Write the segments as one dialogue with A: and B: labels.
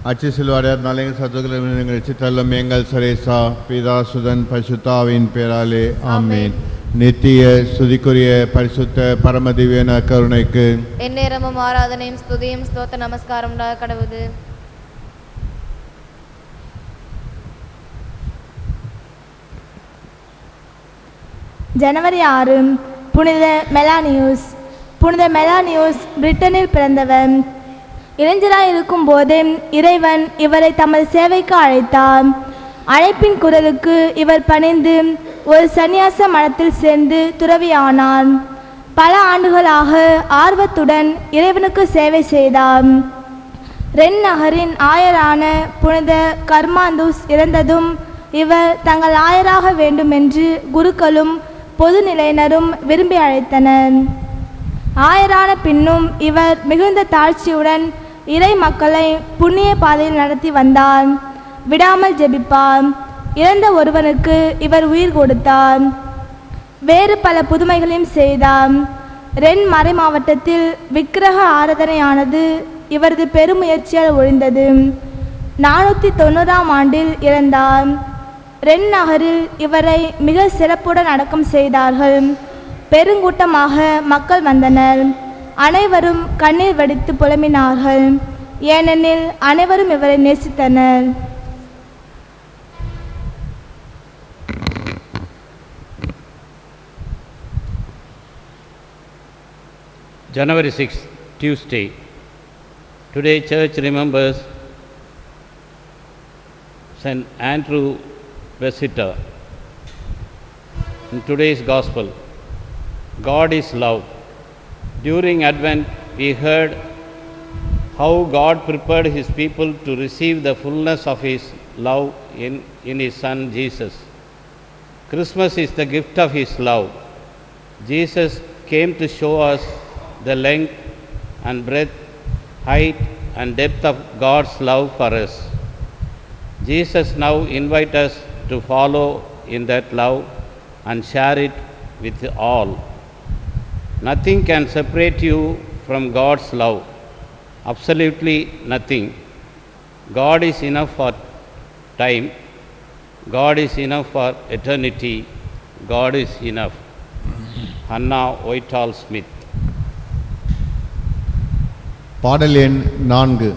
A: அச்சிசிலுவாடையார் நாளைய சத்துக்களை நீங்கள் சித்தல்லும் எங்கள் சரேசா பிதா சுதன் பரிசுத்தாவின் பேராலே ஆமீன். நித்திய ஸ்துதிக்குரிய பரிசுத்த பரமதிவேன கருணைக்கு
B: எந்நேரமும் ஆராதனையும் ஸ்துதியும் ஸ்தோத்திர நமஸ்காரம் உண்டாக கடவுது.
C: ஜனவரி 6 புனித மெலானியூஸ். புனித மெலானியூஸ் பிரிட்டனில் பிறந்தவர். இளைஞராய் இருக்கும் போது இறைவன் இவரை தமது சேவைக்கு அழைத்தார். அழைப்பின் குரலுக்கு இவர் பணிந்து ஒரு சந்நியாச மடத்தில் சேர்ந்து துறவியானார். பல ஆண்டுகளாக ஆர்வத்துடன் இறைவனுக்கு சேவை செய்தார். ரென் நகரின் ஆயரான புனித கர்மாந்தூஸ் இறந்ததும் இவர் தங்கள் ஆயராக வேண்டுமென்று குருக்களும் பொதுநிலையினரும் விரும்பி அழைத்தனர். ஆயரான பின்னும் இவர் மிகுந்த தாழ்ச்சியுடன் இறை மக்களை புண்ணிய பாதையில் நடத்தி வந்தார். விடாமல் ஜெபிப்பார். இறந்த ஒருவனுக்கு இவர் உயிர் கொடுத்தார். வேறு பல புதுமைகளையும் செய்தார். ரென் மறை மாவட்டத்தில் விக்கிரக ஆராதனையானது இவரது பெருமுயற்சியால் ஒழிந்தது. 490ஆம் ஆண்டில் இறந்தார். ரென் நகரில் இவரை மிக சிறப்புடன் அடக்கம் செய்தார்கள். பெருங்கூட்டமாக மக்கள் வந்தனர். அனைவரும் கண்ணீர் வடித்து புலம்பினார்கள். ஏனெனில் அனைவரும் இவரை நேசித்தனர்.
D: January 6, Tuesday. Today church remembers St. Andrew Visitor. In today's Gospel, God is love. During Advent, we heard how God prepared His people to receive the fullness of His love in His Son Jesus. Christmas is the gift of His love. Jesus came to show us the length and breadth, height and depth of God's love for us. Jesus now invites us to follow in that love and share it with all. Nothing can separate you from God's love. Absolutely nothing. God is enough for time. God is enough for eternity. God is enough. Hannah Whitall Smith.
A: பாடல் எண் 4.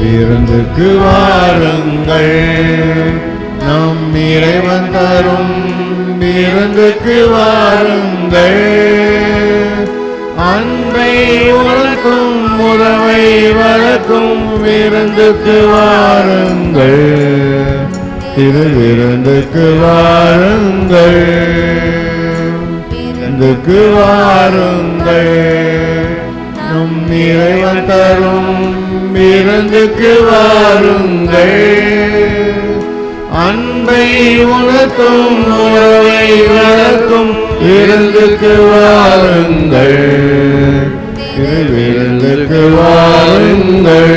A: விருந்துக்கு வாருங்கள், நம் இறைவன் தரும் விருந்துக்கு வாருங்கள். அன்பை உணர்த்தும் உறவை வளர்க்கும் விருந்துக்கு வாருங்கள். திரு விருந்துக்கு வாருங்கள், விருந்துக்கு வாருங்கள். நம் இறைவன் தரும் விருந்துக்கு வாருங்கள். அன்பை உணர்த்தும் உறவை வளர்க்கும் விருந்துக்கு வாருங்கள். விருந்துக்கு வாருங்கள்.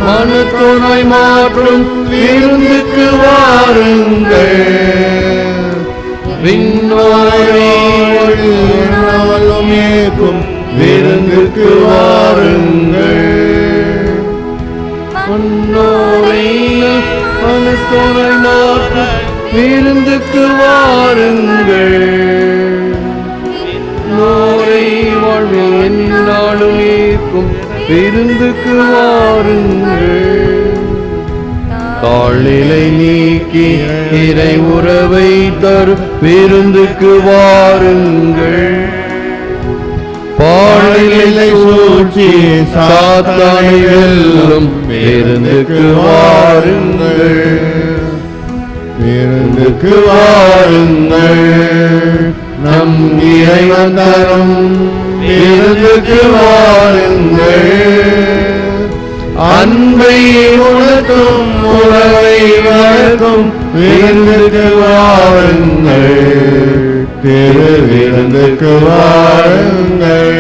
A: மனத்துணை மாற்றும் விருந்துக்கு வாருங்கள். விண்ணோரும் ஏற்கும் விருந்துக்கு வாருங்கள். மனத்துணை மாற்றும் விருந்துக்கு வாருங்கள். நோரை வாழ்வில் என்னாலும் ஏற்கும் விருந்துக்கு வாருங்கள்.
E: தாழ்நிலை நீக்கி இறை உறவை தரும் விருந்துக்கு வாருங்கள். பாழ்நிலை சூழ்ச்சி சாத்தானை வெல்லும் விருந்துக்கு வாருங்கள்.
A: விருந்துக்கு
E: வாருங்கள். நம் இறைவன் தரும் விருந்துக்கு வாருங்கள். அன்பை உணர்த்தும் உறவை வளர்க்கும் விருந்துக்கு வாருங்கள்.
A: திரு விருந்துக்கு வாருங்கள்.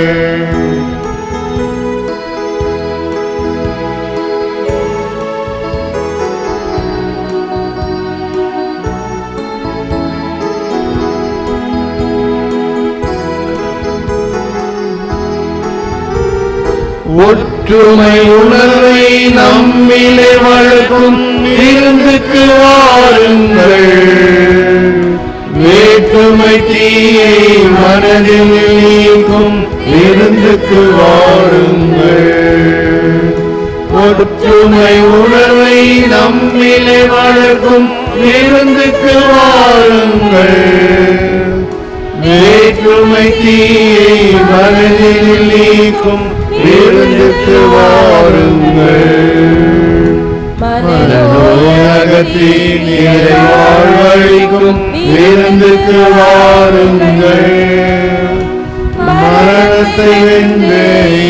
E: ஒற்றுமை உணர்வை நம்மிலே வளர்க்கும் விருந்துக்கு வாருங்கள். வேற்றுமை தீயை மனதில் நீக்கும் விருந்துக்கு வாருங்கள். ஒற்றுமை உணர்வை நம்மிலே வளர்க்கும் விருந்துக்கு வாருங்கள். வேற்றுமை தீயை மனதில் நீக்கும் விருந்துக்கு வாருங்கள். மனநோயகத்தை வாழ்வழிக்கும் விருந்துக்கு வாருங்கள். மரணத்தை வென்று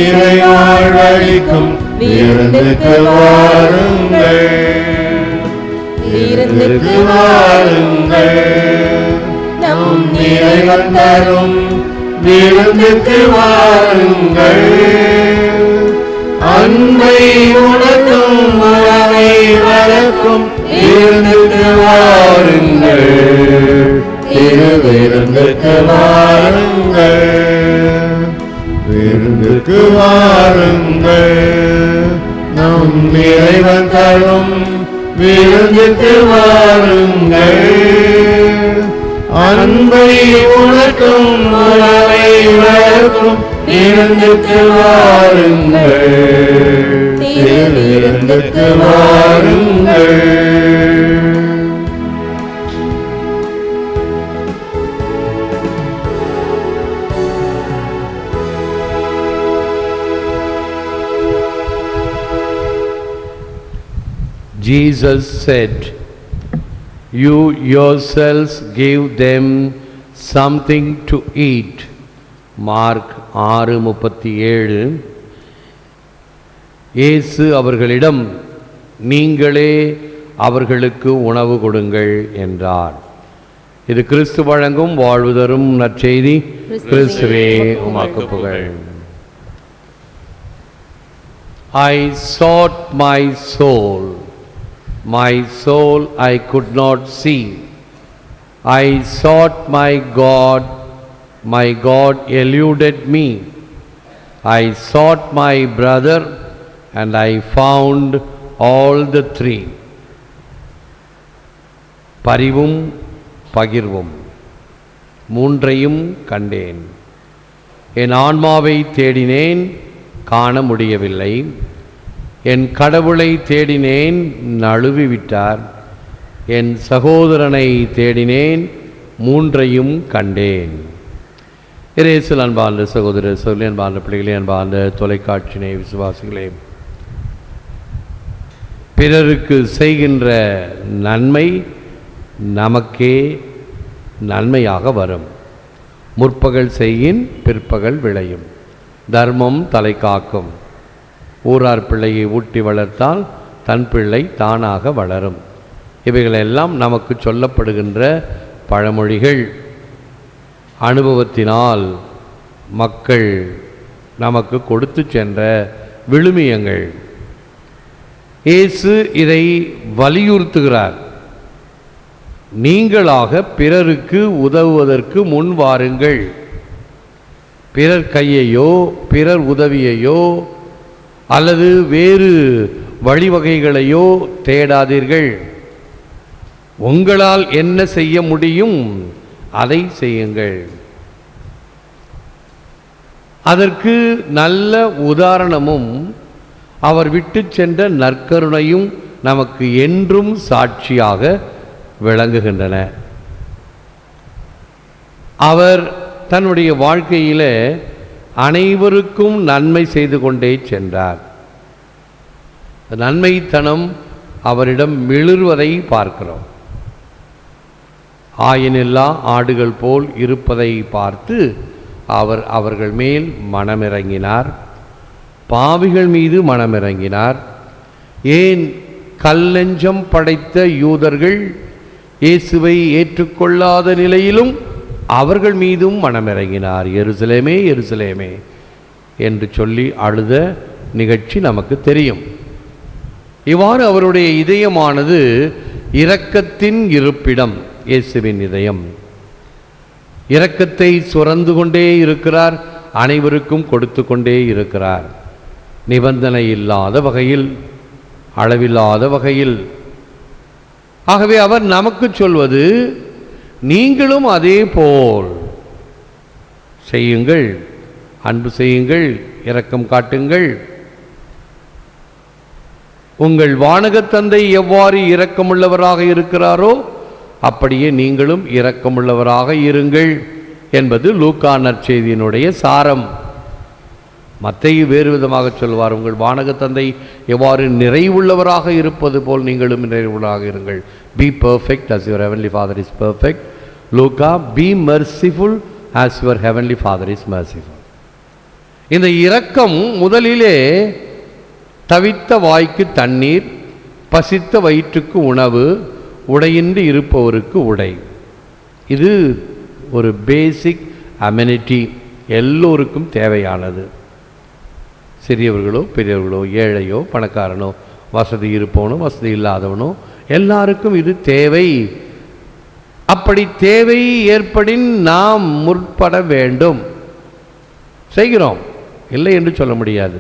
E: இறை வாழ்வழிக்கும் விருந்துக்கு வாருங்கள். விருந்துக்கு வாருங்கள். நம் இறைவன் தரும் விருந்துக்கு வாருங்கள். அன்பை உணர்த்தும் உறவை வளர்க்கும் விருந்துக்கு வாருங்கள். திரு விருந்துக்கு வாருங்கள்.
A: விருந்துக்கு வாருங்கள்.
E: நம் இறைவன் தரும் விருந்துக்கு வாருங்கள். அன்பை உணர்த்தும் உறவை வளர்க்கும் விருந்துக்கு வாருங்கள். திரு விருந்துக்கு வாருங்கள்.
F: Jesus said, "You yourselves give them something to eat." Mark 6:37. இயேசு அவர்களிடம், நீங்களே அவர்களுக்கு உணவு கொடுங்கள் என்றார். இது கிறிஸ்து வழங்கும் வாழ்வு தரும் நற்செய்தி. கிறிஸ்துவே உமக்கு புகழ். I sought my soul. My soul I could not see. I sought my God eluded me. I sought my brother, and I found all the three. பரிவும் பகிர்வும் மூன்றையும் கண்டேன். என் ஆன்மாவை தேடினேன், காண முடியவில்லை. என் கடவுளை தேடினேன், நழுவிவிட்டார். என் சகோதரனை தேடினேன், மூன்றையும் கண்டேன். இயேசுவில் அன்பார்ந்த சகோதர சகோதரி, அன்பார்ந்த பிள்ளைகளே, அன்பார்ந்த தொலைக்காட்சியினை விசுவாசிகளே, பிறருக்கு செய்கின்ற நன்மை நமக்கே நன்மையாக வரும். முற்பகல் செய்யின் பிற்பகல் விளையும். தர்மம் தலை காக்கும். ஊரார் பிள்ளையை ஊட்டி வளர்த்தால் தன் பிள்ளை தானாக வளரும். இவைகளெல்லாம் நமக்கு சொல்லப்படுகின்ற பழமொழிகள். அனுபவத்தினால் மக்கள் நமக்கு கொடுத்து சென்ற விழுமியங்கள். இயேசு இதை வலியுறுத்துகிறார். நீங்களாக பிறருக்கு உதவுவதற்கு முன் வாருங்கள். பிறர் கையையோ பிறர் உதவியையோ அல்லது வேறு வழிவகைகளையோ தேடாதீர்கள். உங்களால் என்ன செய்ய முடியும் அதை செய்யுங்கள். அதற்கு நல்ல உதாரணமும் அவர் விட்டு சென்ற நற்கருணையும் நமக்கு என்றும் சாட்சியாக விளங்குகின்றன. அவர் தன்னுடைய வாழ்க்கையில் அனைவருக்கும் நன்மை செய்து கொண்டே சென்றார். நன்மைத்தனம் அவரிடம் மிளிர்வதை பார்க்கிறோம். ஆயினில்லா ஆடுகள் போல் இருப்பதை பார்த்து அவர்கள் மேல் மனமிறங்கினார். பாவிகள் மீது மனமிறங்கினார். ஏன் கல்லெஞ்சம் படைத்த யூதர்கள் இயேசுவை ஏற்றுக்கொள்ளாத நிலையிலும் அவர்கள் மீதும் மனமிறங்கினார். எருசலேமே எருசலேமே என்று சொல்லி அழுத நிகழ்ச்சி நமக்கு தெரியும். இவ்வாறு அவருடைய இதயமானது இரக்கத்தின் இருப்பிடம். இயேசுவின் இதயம் இரக்கத்தை சுரந்து கொண்டே இருக்கிறார், அனைவருக்கும் கொடுத்து கொண்டே இருக்கிறார். நிபந்தனை இல்லாத வகையில், அளவில்லாத வகையில். ஆகவே அவர் நமக்கு சொல்வது, நீங்களும் அதே போல் செய்யுங்கள், அன்பு செய்யுங்கள், இரக்கம் காட்டுங்கள். உங்கள் வானகத் தந்தை எவ்வாறு இரக்கமுள்ளவராக இருக்கிறாரோ அப்படியே நீங்களும் இரக்கமுள்ளவராக இருங்கள் என்பது லூக்கா நற்செய்தியினுடைய சாரம். மத்தேயு வேறு விதமாக சொல்வார், உங்கள் வானகத் தந்தை எவ்வாறு நிறைவுள்ளவராக இருப்பது போல் நீங்களும் நிறைவுள்ளவராக இருங்கள். B perfect as your heavenly father is perfect. Luca, be merciful as your heavenly father is merciful. இந்த இரக்கம் முதலிலே தவித்த வாய்க்கு தண்ணீர், பசித்த வயிற்றுக்கு உணவு, உடையின்றி இருப்பவருக்கு உடை. இது ஒரு பேசிக் அமெனிட்டி, எல்லோருக்கும் தேவையானது. சிறியவர்களோ பெரியவர்களோ, ஏழையோ பணக்காரனோ, வசதி இருப்பவனோ வசதி இல்லாதவனோ, எல்லாருக்கும் இது தேவை. அப்படி தேவை ஏற்படின் நாம் முற்பட வேண்டும். செய்கிறோம், இல்லை என்று சொல்ல முடியாது.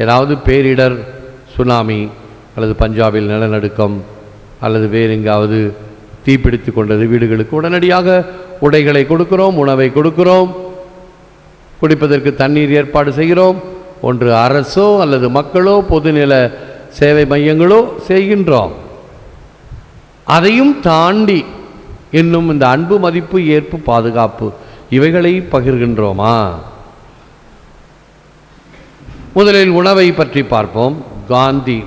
F: ஏதாவது பேரிடர், சுனாமி அல்லது பஞ்சாபில் நிலநடுக்கம் அல்லது வேறு எங்காவது தீப்பிடித்து கொண்டது வீடுகளுக்கு உடனடியாக உடைகளை கொடுக்கிறோம், உணவை கொடுக்கிறோம், குடிப்பதற்கு தண்ணீர் ஏற்பாடு செய்கிறோம். ஒன்று அரசோ அல்லது மக்களோ பொதுநில சேவை மையங்களோ செய்கின்றோம். அதையும் தாண்டி இன்னும் இந்த அன்பு, மதிப்பு, ஏற்பு, பாதுகாப்பு இவைகளை பகிர்கின்றோமா? முதலில் உணவை பற்றி பார்ப்போம். காந்தி,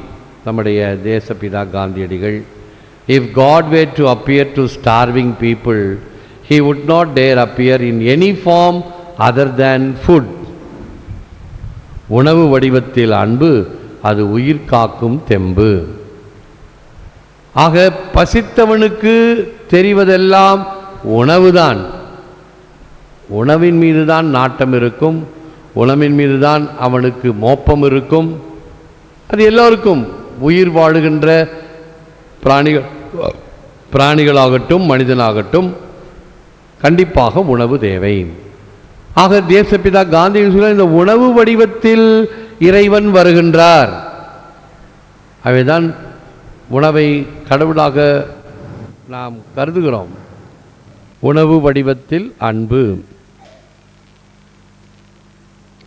F: நம்முடைய தேசப்பிதா காந்தியடிகள், if God were to appear to starving people, he would not dare appear in any form other than food. உணவு வடிவத்தில் அன்பு, அது உயிர் காக்கும் தெம்பு. ஆக பசித்தவனுக்கு தெரிவதெல்லாம் உணவுதான். உணவின் மீதுதான் நாட்டம் இருக்கும், உணவின் மீதுதான் அவனுக்கு மோப்பம் இருக்கும். அது எல்லோருக்கும், உயிர் வாழுகின்ற பிராணிகளாகட்டும் மனிதனாகட்டும் கண்டிப்பாக உணவு தேவை. ஆக தேசப்பிதா காந்தி சொல்ல, இந்த உணவு வடிவத்தில் இறைவன் வருகின்றார். அவைதான் உணவை கடவுளாக நாம் கருதுகிறோம். உணவு வடிவத்தில் அன்பு.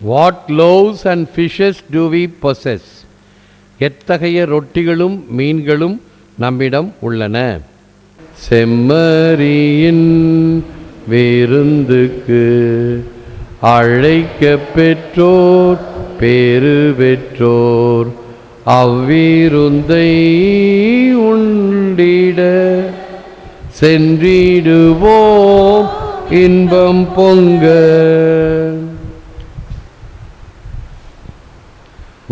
F: What loaves and fishes do we possess? எத்தகைய ரொட்டிகளும் மீன்களும் நம்மிடம் உள்ளன. செம்மறியின் விருந்துக்கு அழைக்க பெற்றோர் பேறு பெற்றோர், அவ்விருந்தை உண்டிட சென்றிடுவோம் இன்பம் பொங்க.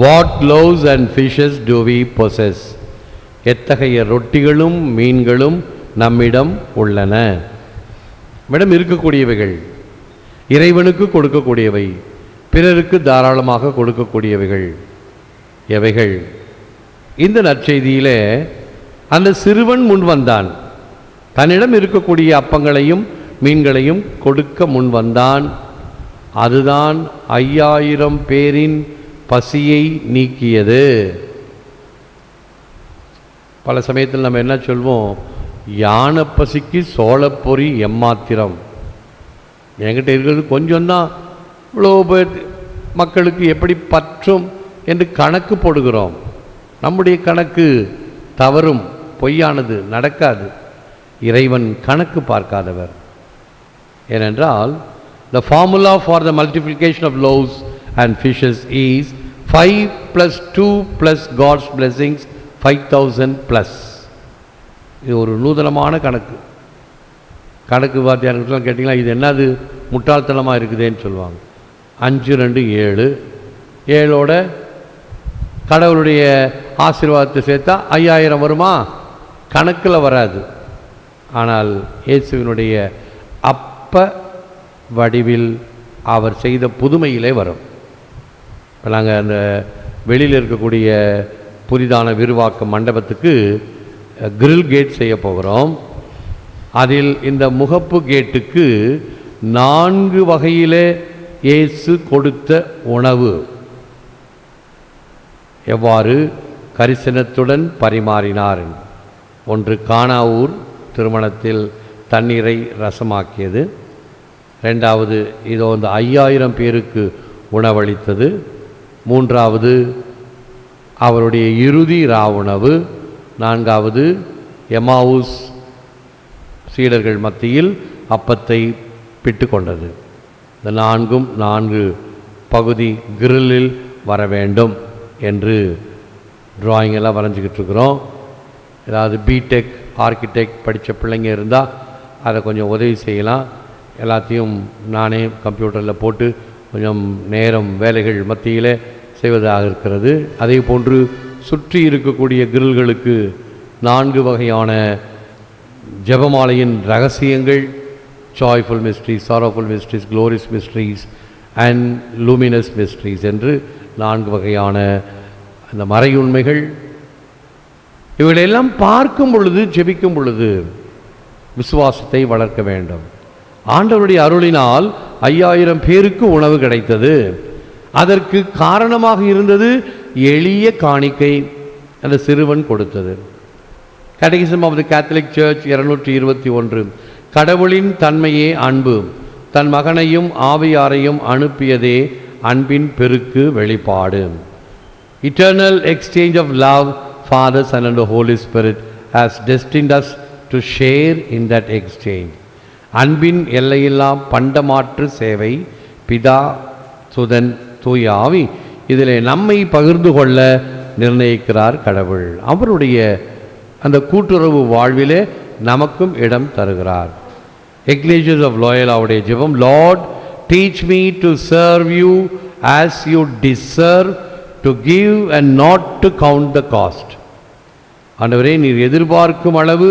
F: What loaves and fishes do we possess? எத்தகைய ரொட்டிகளும் மீன்களும் நம்மிடம் உள்ளன. நம்மிடம் இருக்கக்கூடியவைகள், இறைவனுக்கு கொடுக்கக்கூடியவை, பிறருக்கு தாராளமாக கொடுக்கக்கூடியவைகள் எவைகள்? இந்த நற்செய்தியிலே அந்த சிறுவன் முன் வந்தான். தன்னிடம் இருக்கக்கூடிய அப்பங்களையும் மீன்களையும் கொடுக்க முன் வந்தான். அதுதான் 5000 பேரின் பசியை நீக்கியது. பல சமயத்தில் நம்ம என்ன சொல்வோம், யானை பசிக்கு சோளப்பொறி எம்மாத்திரம். என்கிட்ட இருக்கிறது கொஞ்சம்தான், இவ்வளோ பேர் மக்களுக்கு எப்படி பற்றும் என்று கணக்கு போடுகிறோம். நம்முடைய கணக்கு தவறும் பொய்யானது நடக்காது. இறைவன் கணக்கு பார்க்காதவர். ஏனென்றால் the formula for the multiplication of loaves and fishes is 5 plus 2 plus God's blessings 5,000 plus. இது ஒரு நூதனமான கணக்கு. கணக்கு வாத்தியார்கிட்டலாம் கேட்டிங்கன்னா இது என்னது முட்டாள்தனமாக இருக்குதுன்னு சொல்லுவாங்க. 5 2 7, 7ஓட கடவுளுடைய ஆசீர்வாதத்தை சேர்த்தா 5000 வருமா? கணக்கில் வராது. ஆனால் இயேசுவினுடைய அப்ப வடிவில் அவர் செய்த புதுமையிலே வரும். இப்போ நாங்கள் அந்த வெளியில் இருக்கக்கூடிய புதிதான விரிவாக்க மண்டபத்துக்கு கிரில் கேட் செய்ய போகிறோம். அதில் இந்த முகப்பு கேட்டுக்கு 4 வகையிலே இயேசு கொடுத்த உணவு எவ்வாறு கரிசனத்துடன் பரிமாறினார். ஒன்று கானாவூர் திருமணத்தில் தண்ணீரை ரசமாக்கியது. 2வது இதோ இந்த 5000 பேருக்கு உணவளித்தது. 3வது அவருடைய இறுதி ராவுணவு. 4வது எமாவுஸ் சீடர்கள் மத்தியில் அப்பத்தை பிட்டு கொண்டது. இந்த 4ம் 4 பகுதி கிரில்லில் வர வேண்டும் என்று டிராயிங் எல்லாம் வரைஞ்சிக்கிட்டு இருக்கிறோம். ஏதாவது பிடெக் ஆர்கிடெக்ட் படித்த பிள்ளைங்க இருந்தால் அதை கொஞ்சம் உதவி செய்யலாம். எல்லாத்தையும் நானே கம்ப்யூட்டரில் போட்டு கொஞ்சம் நேரம் வேலைகள் மத்தியில் செய்வதாக இருக்கிறது. அதே போன்று சுற்றி இருக்கக்கூடிய கிரில்களுக்கு 4 வகையான ஜெபமாலையின் ரகசியங்கள், joyful mysteries, sorrowful mysteries, glorious mysteries and luminous mysteries என்று 4 வகையான அந்த மறையுண்மைகள். இவைகளெல்லாம் பார்க்கும் பொழுது, ஜெபிக்கும் பொழுது விசுவாசத்தை வளர்க்க வேண்டும். ஆண்டவருடைய அருளினால் 5000 பேருக்கு உணவு கிடைத்தது. அதற்கு காரணமாக இருந்தது எளிய காணிக்கை அந்த சிறுவன் கொடுத்தது. Catechism of the Catholic church 221. கடவுளின் தன்மையே அன்பு, தன் மகனையும் ஆவியாரையும் அனுப்பியதே அன்பின் பெருக்கு வெளிப்பாடு. Eternal exchange of love, Father, Son and the Holy Spirit has destined us to share in that exchange. அன்பின் எல்லையில்லா பண்டமாற்று சேவை பிதா சுதன் தூய ஆவி இதில் நம்மை பகிர்ந்து கொள்ள நிர்ணயிக்கிறார் கடவுள். அவருடைய அந்த கூட்டுறவு வாழ்விலே நமக்கும் இடம் தருகிறார். எக்லேசியஸ் ஆஃப் லோயலாவுடைய ஜெபம், Lord teach me to serve you as you deserve, to give and not to count the cost. ஆண்டவரே, நீர் எதிர்பார்க்கும் அளவு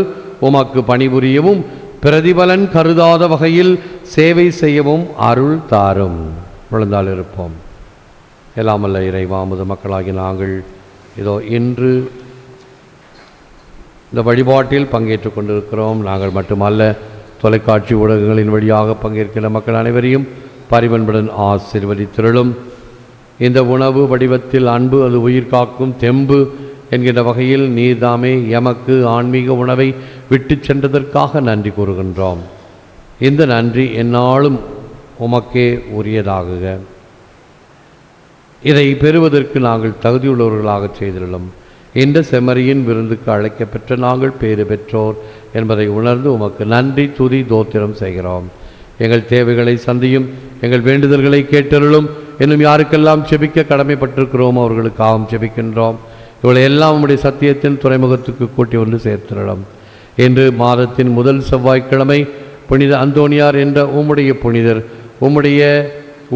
F: உமக்கு பணிபுரியவும் பிரதிபலன் கருதாத வகையில் சேவை செய்யவும் அருள் தாரும். விழுந்தால் இருப்போம். எல்லாமல்ல இறைவா, அமுத மக்களாகி நாங்கள் இதோ இன்று இந்த வழிபாட்டில் பங்கேற்று கொண்டிருக்கிறோம். நாங்கள் மட்டுமல்ல, தொலைக்காட்சி ஊடகங்களின் வழியாக பங்கேற்கிற மக்கள் அனைவரையும் பரிவன்புடன் ஆசீர்வதித்திருளும். இந்த உணவு வடிவத்தில் அன்பு, அது உயிர் காக்கும் தெம்பு என்கின்ற வகையில் நீர்தாமே எமக்கு ஆன்மீக உணவை விட்டு சென்றதற்காக நன்றி கூறுகின்றோம். இந்த நன்றி எந்நாளும் உமக்கே உரியதாகுக. இதை பெறுவதற்கு நாங்கள் தகுதியுள்ளவர்களாக செய்திருளும். இந்த செம்மறியின் விருந்துக்கு அழைக்கப்பெற்ற நாங்கள் பேறு பெற்றோர் என்பதை உணர்ந்து உமக்கு நன்றி துதி தோத்திரம் செய்கிறோம். எங்கள் தேவைகளை சந்தியும், எங்கள் வேண்டுதல்களை கேட்டருளும். இன்னும் யாருக்கெல்லாம் செபிக்க கடமைப்பட்டிருக்கிறோம் அவர்களுக்காகவும் செபிக்கின்றோம். இவளை எல்லாம் உம்முடைய சத்தியத்தின் துறைமுகத்துக்கு கூட்டி ஒன்று சேர்த்திருளும். இன்று மாதத்தின் முதல் செவ்வாய்க்கிழமை புனித அந்தோனியார் என்ற உம்முடைய புனிதர், உம்முடைய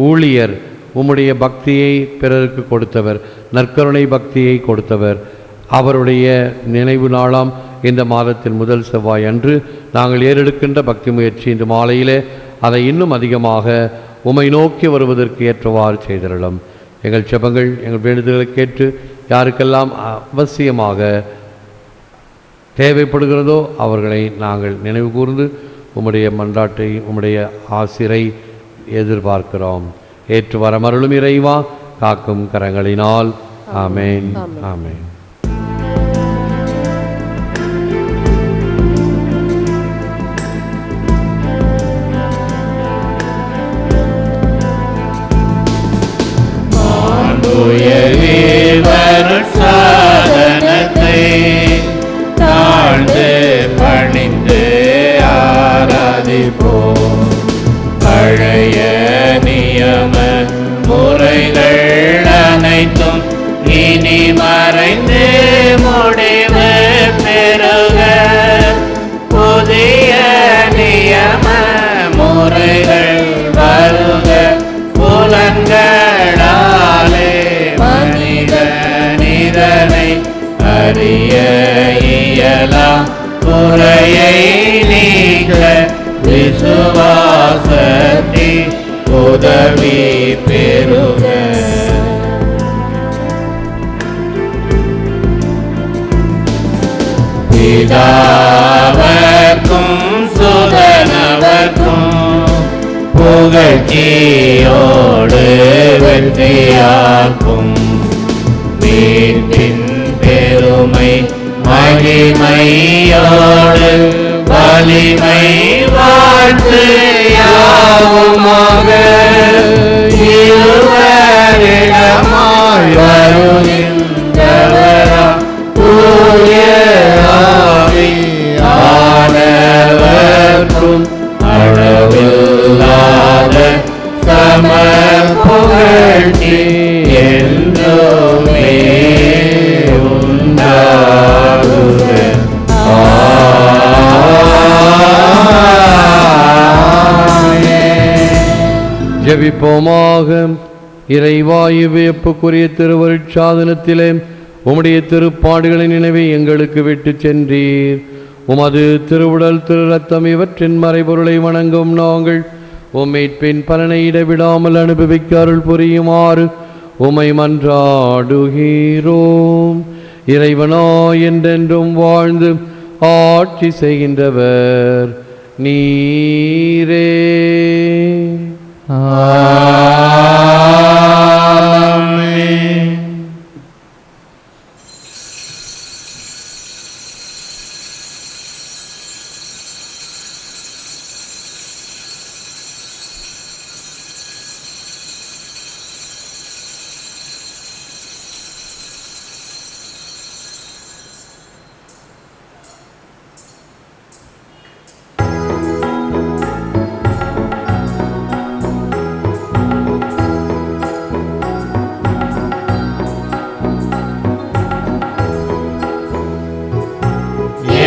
F: ஊழியர், உம்முடைய பக்தியை பிறருக்கு கொடுத்தவர், நற்கருணை பக்தியை கொடுத்தவர், அவருடைய நினைவு நாளாம் இந்த மாதத்தின் முதல் செவ்வாய் அன்று நாங்கள் ஏறெடுக்கின்ற பக்தி முயற்சி இந்த மாலையிலே அதை இன்னும் அதிகமாக உம்மை நோக்கி வருவதற்கு ஏற்றவாறு செய்திருளும். எங்கள் செபங்கள், எங்கள் வேண்டுதல்களை கேட்டு யாருக்கெல்லாம் அவசியமாக தேவைப்படுகிறதோ அவர்களை நாங்கள் நினைவு கூர்ந்து உம்முடைய மன்றாட்டை, உம்முடைய ஆசிரை எதிர்பார்க்கிறோம். ஏற்று வரமருளும் இறைவா, காக்கும் கரங்களினால். ஆமேன், ஆமேன்.
E: சாதனத்தை ஆராதிப்போம். பழைய நியம முறைகள் அனைத்தும் இனி மறைந்து முடிவு பெறுக. புதிய நியம முறைகள் வருக. புலன்களாலே மனிதனை அறிய இயலாம். குறையை நீக்க விசுவாசத்தின் உதவி பெறுக. பிதாவர்க்கும் சுதனவர்க்கும் புகழ்ச்சியோடு வெற்றியாக்கும். மீட்பின் பெருமை மகிமையோடு வலிமை வாழ்த்து யாவுமாக. இருவரிடமாய் வருகின்றவரா தூய ஆவியானவர்க்கும் அளவில்லாத சம புகழ்ச்சி என்றுமே உண்டாகுக.
F: ஜெபிப்போமாக. இறைவாயு வியப்புக்குரிய திருவருட்சாதனத்திலே உம்முடைய திருப்பாடுகளின் நினைவை எங்களுக்கு விட்டு சென்றீர். உமது திருவுடல் திரு ரத்தம் இவற்றின் மறைபொருளை வணங்கும் நாங்கள் உம்மைப்பின் பலனை இடைவிடாமல் அனுபவிக்க அருள் புரியுமாறு உம்மை மன்றாடுகிறோம். இறைவனோ என்றென்றும் வாழ்ந்து ஆட்சி செய்கின்றவர் நீரே.
E: ஆமென்.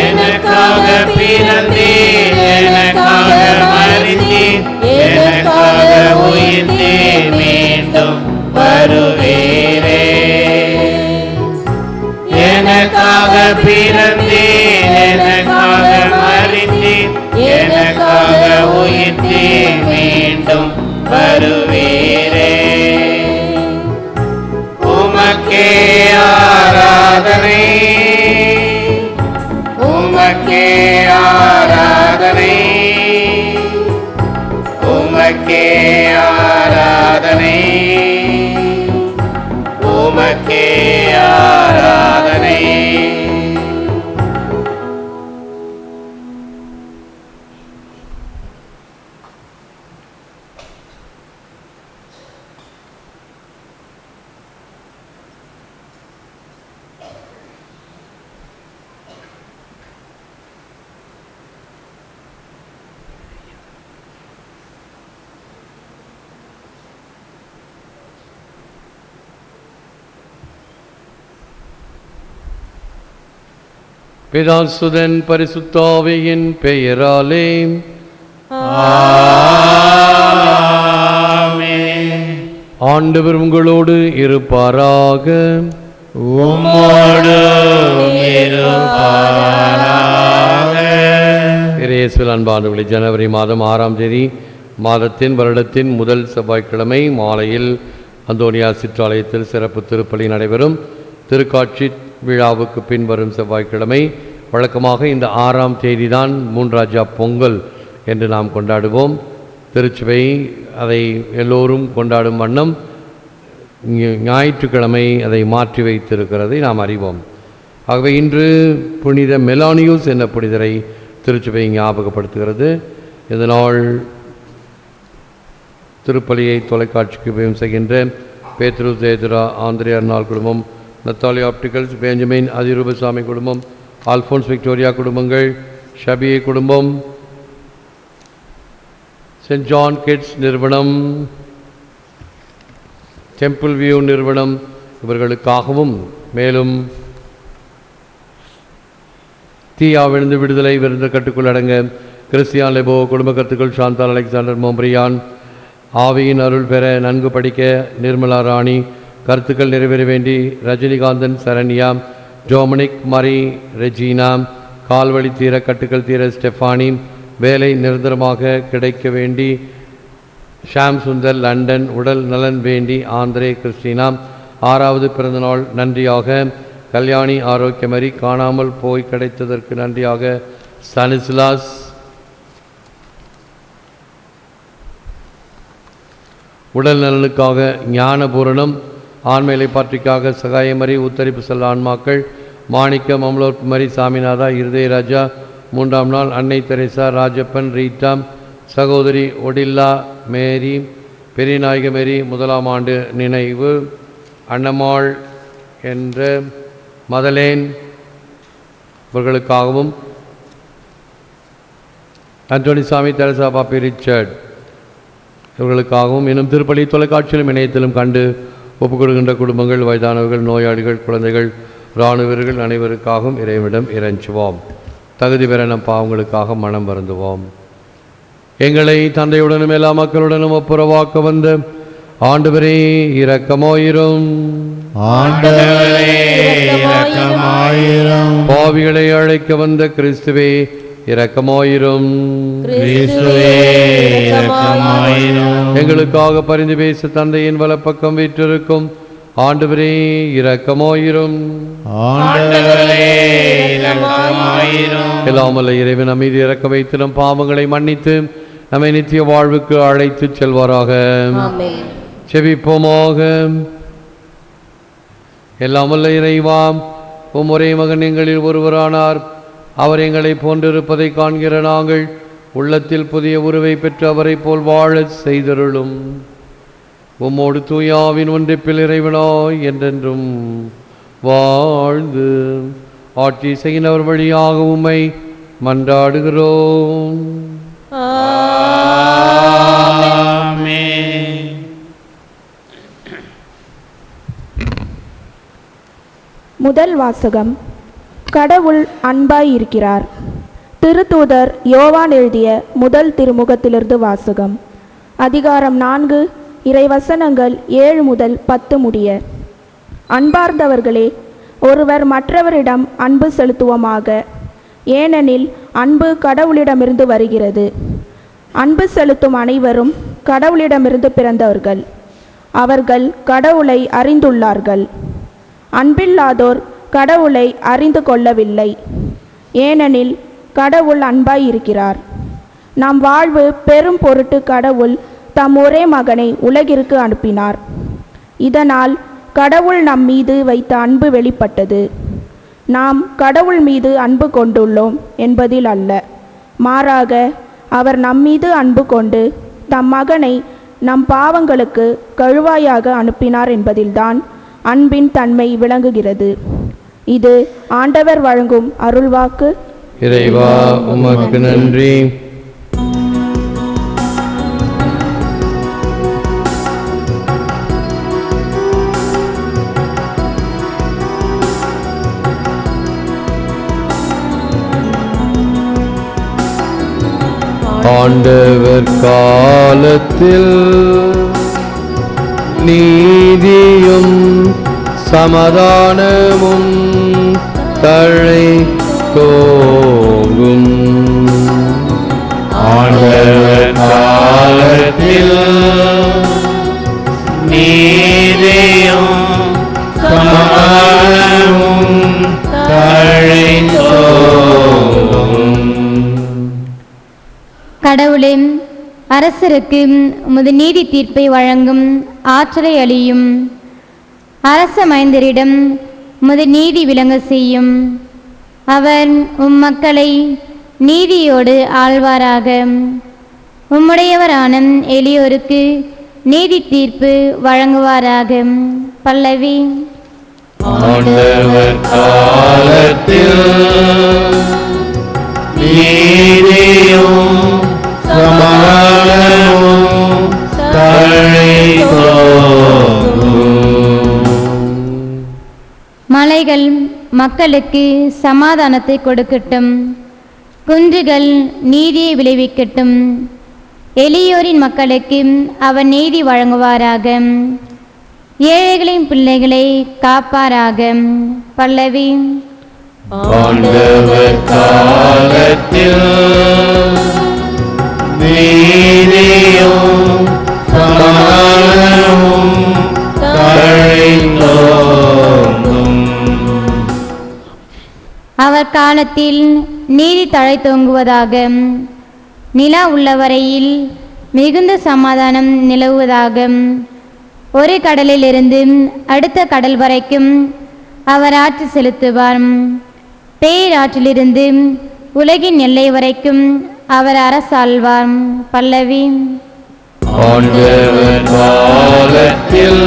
E: எனக்காக பிறந்தீர், எனக்காக மரித்தீர், எனக்காக உயிர்த்தீர், மீண்டும் வருவீரே. எனக்காக பிறந்தீர், எனக்காக மரித்தீர், எனக்காக உயிர்த்தீர், மீண்டும் வருவீரே. உமக்கே ஆராதனை, உமக்கே ஆராதனை, உமக்கே ஆராதனை, உமக்கே ஆராதனை.
F: பிதாசுதன் பரிசுத்தாவியின் பெயராலே
E: ஆமென்.
F: ஆண்டவர் உங்களோடு இருப்பாராக.
E: உம்மோடும் இருப்பாராக.
F: இயேசுவில் அன்பானவர்களே, ஜனவரி மாதம் 6ஆம் தேதி மாதத்தின் வருடத்தின் முதல் செவ்வாய்க்கிழமை மாலையில் அந்தோனியா சிற்றாலயத்தில் சிறப்பு திருப்பலி நடைபெறும். திருக்காட்சி விழாவுக்கு பின்வரும் செவ்வாய்க்கிழமை வழக்கமாக இந்த 6ஆம் தேதி தான் மூன்றாஜா பொங்கல் என்று நாம் கொண்டாடுவோம். திருச்சபை அதை எல்லோரும் கொண்டாடும் வண்ணம் ஞாயிற்றுக்கிழமை அதை மாற்றி வைத்திருக்கிறதை நாம் அறிவோம். ஆகவே இன்று புனித மெலானியூஸ் என்ற புனிதரை திருச்சபை ஞாபகப்படுத்துகிறது. இதனால் திருப்பலியை தொலைக்காட்சிக்கு உபயோகம் செய்கின்ற பேத்ரு தேதுரா ஆந்திரியார் நாள் குடும்பம், நத்தாலி ஆப்டிகல்ஸ், பெஞ்சமின் அதிரூபசாமி குடும்பம், ஆல்ஃபோன்ஸ் விக்டோரியா குடும்பங்கள், ஷபியை குடும்பம், சென்ட் ஜான் கிட்ஸ் நிறுவனம், டெம்பிள் வியூ நிறுவனம் இவர்களுக்காகவும், மேலும் தீயாவிழுந்து விடுதலை விருந்த கட்டுக்குள் அடங்க கிறிஸ்டியான் லெபோ, குடும்ப கருத்துக்கள் சாந்தால் அலெக்சாண்டர் மோம்ரியான், ஆவியின் அருள் பெற நன்கு படிக்க நிர்மலா ராணி, கருத்துக்கள் நிறைவேற வேண்டி ரஜினிகாந்தன் சரண்யா, டொமினிக் மரி ரெஜீனா, கால்வழி தீர கட்டுக்கள் தீர ஸ்டெஃபானி, வேலை நிரந்தரமாக கிடைக்க வேண்டி ஷாம் சுந்தர் லண்டன், உடல் நலன் வேண்டி ஆந்திரே கிறிஸ்டினா, 6வது பிறந்தநாள் நன்றியாக கல்யாணி ஆரோக்கியமரி, காணாமல் போய் கிடைத்ததற்கு நன்றியாக ஸ்டானிஸ்லாஸ், உடல் நலனுக்காக ஞானபூரணம், ஆண்மையிலை பாற்றிக்காக சகாயமரி, உத்தரிப்பு செல்ல ஆன்மாக்கள் மாணிக்கம், அமலோர் மரி, சாமிநாதா, இருதயராஜா, 3ஆம் நாள் அன்னை தெரேசா, ராஜப்பன், ரீட்டா, சகோதரி ஒடில்லா மேரி, பெரியநாயக மேரி 1ஆம் ஆண்டு நினைவு, அன்னமாள் என்ற மதலேன் இவர்களுக்காகவும், அந்தோனிசாமி, தெரசா பாப்பி, ரிச்சர்ட் இவர்களுக்காகவும், இன்னும் திருப்பலி தொலைக்காட்சியிலும் இணையத்திலும் கண்டு ஒப்புக் கொடுக்கின்ற குடும்பங்கள், வயதானவர்கள், நோயாளிகள், குழந்தைகள், இராணுவ வீரர்கள் அனைவருக்காகவும் இறைவனிடம் இறைஞ்சுவோம். தகுதி பெற நம் பாவங்களுக்காக மனம் வருந்துவோம். எங்களை தந்தையுடனும் எல்லா மக்களுடனும் ஒப்புரவாக்க வந்த ஆண்டவரே இரக்கமாயிரும்.
A: ஆண்டவரே இரக்கமாயிரும்.
F: பாவிகளை அழைக்க வந்த கிறிஸ்துவே இரக்கமாயிரும்.
A: கிறிஸ்துவே இரக்கமாயிரும்.
F: எங்களுக்காக பரிந்து பேச தந்தையின் வலப்பக்கம் வீற்றிருக்கும் ஆண்டவரே இரக்கமாயிரும்.
A: ஆண்டவரே இரக்கமாயிரும்.
F: எல்லாமல்ல இறைவன் நம் மீது இரக்க வைத்து நம் பாவங்களை மன்னித்து நம்மை நித்திய வாழ்வுக்கு அழைத்து செல்வாராக. செபிப்போமாக. எல்லாமல்ல இறைவாம், உம் ஒரே மகன் எங்களில் ஒருவரானார். அவர் எங்களை போன்றிருப்பதை காண்கிற நாங்கள் உள்ளத்தில் புதிய உருவை பெற்று அவரை போல் வாழச் செய்தருளும். உம்மோடு தூயாவின் ஒன்றிப்பில் இறைவனாய் என்றென்றும் வாழ்ந்து ஆட்சி செய்கின்றவர் வழியாக உம்மை மன்றாடுகிறோம்.
G: முதல் வாசகம். கடவுள் அன்பாய் இருக்கிறார். திருத்தூதர் யோவான் எழுதிய முதல் திருமுகத்திலிருந்து வாசகம். அதிகாரம் 4, இறைவசனங்கள் 7 முதல் 10 முடிய. அன்பார்ந்தவர்களே, ஒருவர் மற்றவரிடம் அன்பு செலுத்துவோமாக. ஏனெனில் அன்பு கடவுளிடமிருந்து வருகிறது. அன்பு செலுத்தும் அனைவரும் கடவுளிடமிருந்து பிறந்தவர்கள். அவர்கள் கடவுளை அறிந்துள்ளார்கள். அன்பில்லாதோர் கடவுளை அறிந்து கொள்ளவில்லை. ஏனெனில் கடவுள் அன்பாய் இருக்கிறார். நம் வாழ்வு பெரும் பொருட்டு கடவுள் தம் ஒரே மகனை உலகிற்கு அனுப்பினார். இதனால் கடவுள் நம் மீது வைத்த அன்பு வெளிப்பட்டது. நாம் கடவுள் மீது அன்பு கொண்டுள்ளோம் என்பதில் அல்ல, மாறாக அவர் நம்மீது அன்பு கொண்டு தம் மகனை நம் பாவங்களுக்கு கழுவாயாக அனுப்பினார் என்பதில்தான் அன்பின் தன்மை விளங்குகிறது. இது ஆண்டவர் வழங்கும் அருள்வாக்கு.
F: இறைவா உமக்கு நன்றி. ஆண்டவர் காலத்தில் நீதியும் சமாதானமும் தழை தோங்கும்.
E: ஆண்டவர் காலத்தில் நீதியும் சமாதானமும் தழைத்தோங்கும்.
H: கடவுளே, அரசருக்கு உமது நீதி தீர்ப்பை வழங்கும் ஆற்றலை அளியும். அரச மைந்தரிடம் உமது நீதி விளங்க செய்யும். அவர் உம் மக்களை நீதியோடு ஆழ்வாராக. உம்முடையவரான எளியோருக்கு நீதி தீர்ப்பு வழங்குவாராக. பல்லவி.
E: ஆண்டவர் காலத்தில் நீதியும் சமாதானமும்
H: மக்களுக்கு சமாதானத்தை கொடுக்கட்டும். குன்றுகள் நீதியை விளைவிக்கட்டும். எளியோரின் மக்களுக்கு அவர் நீதி வழங்குவாராக. ஏழைகளின் பிள்ளைகளை காப்பாராக. பல்லவி.
E: ஆண்டவர் காலத்தில் நீதியும் சமாதானமும் தழைத்தோங்கும்.
H: அவர் காலத்தில் நீதி தழைத்தோங்குவதாக. நிலா உள்ளவரையில் மிகுந்த சமாதானம் நிலவுவதாக. ஒரு கடலிலிருந்து அடுத்த கடல் வரைக்கும் அவர் ஆட்சி செலுத்துவார். பேராற்றிலிருந்து உலகின் எல்லை வரைக்கும் அவர் அரசாள்வார். பல்லவி.
E: ஆண்டவர் காலத்தில்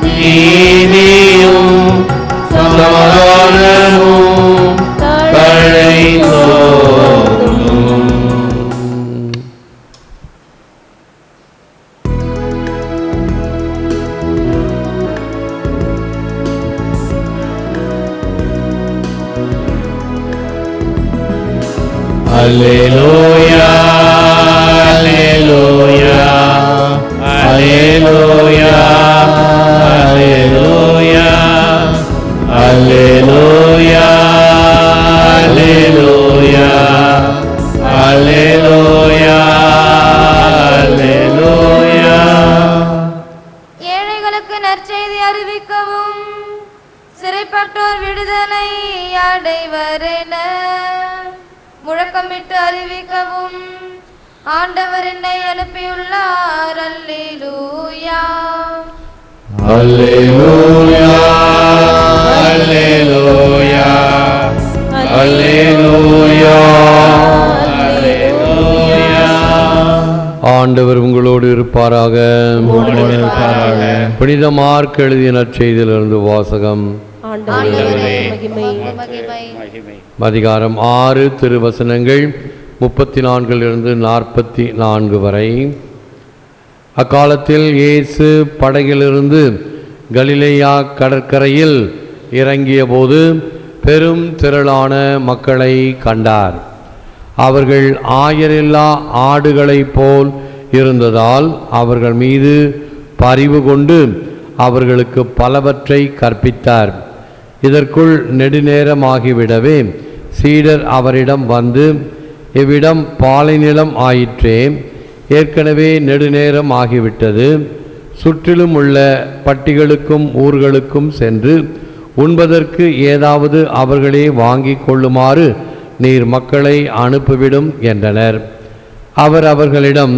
E: நீதியும் சமாதானமும் தழைத்தோங்கும். Alleluia, Alleluia, Alleluia, Alleluia, Alleluia, Alleluia, Alleluia, Alleluia.
B: ஏழைகளுக்கு நற்செய்தி அறிவிக்கவும், சிறைப்பட்டோர் விடுதலை அடைவரென முழக்கமிட்டு அறிவிக்கவும் ஆண்டவர் என்னை அனுப்பியுள்ளார். அல்லேலூயா,
E: அல்லேலூயா, அல்லேலூயா, அல்லேலூயா, அல்லேலூயா.
F: ஆண்டவர் உங்களோடு இருப்பாராக. புனித மார்க் எழுதிய நற்செய்தியிலிருந்து வாசகம். அதிகாரம் 6 திருவசனங்கள் 34 44 வரை. அக்காலத்தில் இயேசு படகிலிருந்து கலிலேயா கடற்கரையில் இறங்கிய போது பெரும் திரளான மக்களை கண்டார். அவர்கள் ஆயரில்லா ஆடுகளைப் போல் இருந்ததால் அவர்கள் மீது பரிவு கொண்டு அவர்களுக்கு பலவற்றை கற்பித்தார். இதற்குள் நெடுநேரமாகிவிடவே சீடர் அவரிடம் வந்து, இவ்விடம் பாலைநிலம் ஆயிற்றே, ஏற்கனவே நெடுநேரம் ஆகிவிட்டது. சுற்றிலும் உள்ள பட்டிகளுக்கும் ஊர்களுக்கும் சென்று உண்பதற்கு ஏதாவது அவர்களே வாங்கி கொள்ளுமாறு நீர் மக்களை அனுப்பிவிடும் என்றனர். அவர் அவர்களிடம்,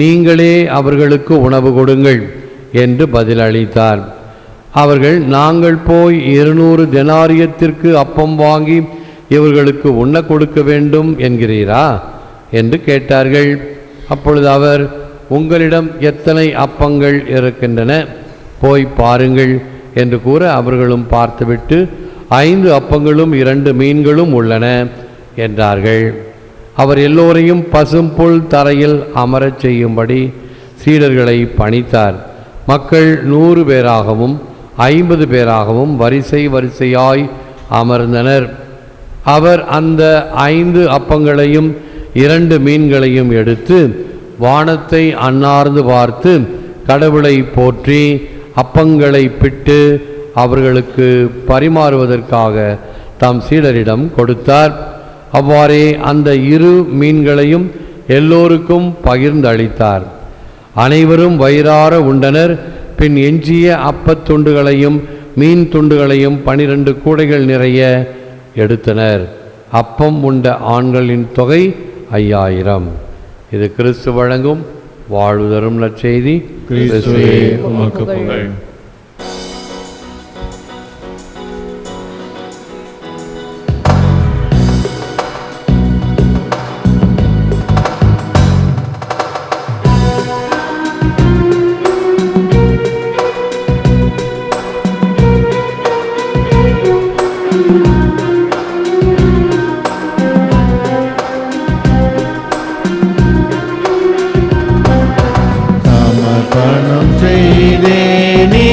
F: நீங்களே அவர்களுக்கு உணவு கொடுங்கள் என்று பதிலளித்தார். அவர்கள், நாங்கள் போய் 200 தெனாரியத்திற்கு அப்பம் வாங்கி இவர்களுக்கு உண்ண கொடுக்க வேண்டும் என்கிறீரா என்று கேட்டார்கள். அப்பொழுது அவர், உங்களிடம் எத்தனை அப்பங்கள் இருக்கின்றன, போய் பாருங்கள் என்று கூற அவர்களும் பார்த்துவிட்டு, 5 அப்பங்களும் 2 மீன்களும் உள்ளன என்றார்கள். அவர் எல்லோரையும் பசும்புல் தரையில் அமரச் செய்யும்படி சீடர்களை பணித்தார். மக்கள் 100 பேராகவும் 50 பேராகவும் வரிசை வரிசையாய் அமர்ந்தனர். அவர் அந்த 5 அப்பங்களையும் 2 மீன்களையும் எடுத்து வானத்தை அண்ணார்ந்து பார்த்து கடவுளை போற்றி அப்பங்களை பிட்டு அவர்களுக்கு பரிமாறுவதற்காக தம் சீடரிடம் கொடுத்தார். அவ்வாறே அந்த 2 மீன்களையும் எல்லோருக்கும் பகிர்ந்தளித்தார். அனைவரும் வயிறார உண்டனர். பின் எஞ்சிய அப்பத் துண்டுகளையும் மீன் துண்டுகளையும் 12 கூடைகள் நிறைய எடுத்தனர். அப்பம் உண்ட ஆண்களின் தொகை 5000. இது கிறிஸ்து வழங்கும் வாழ்வு தரும் நற்செய்தி.
A: கிறிஸ்துவே உமக்கு புகழ்.
E: சமர்ப்பணம் செய்தேனே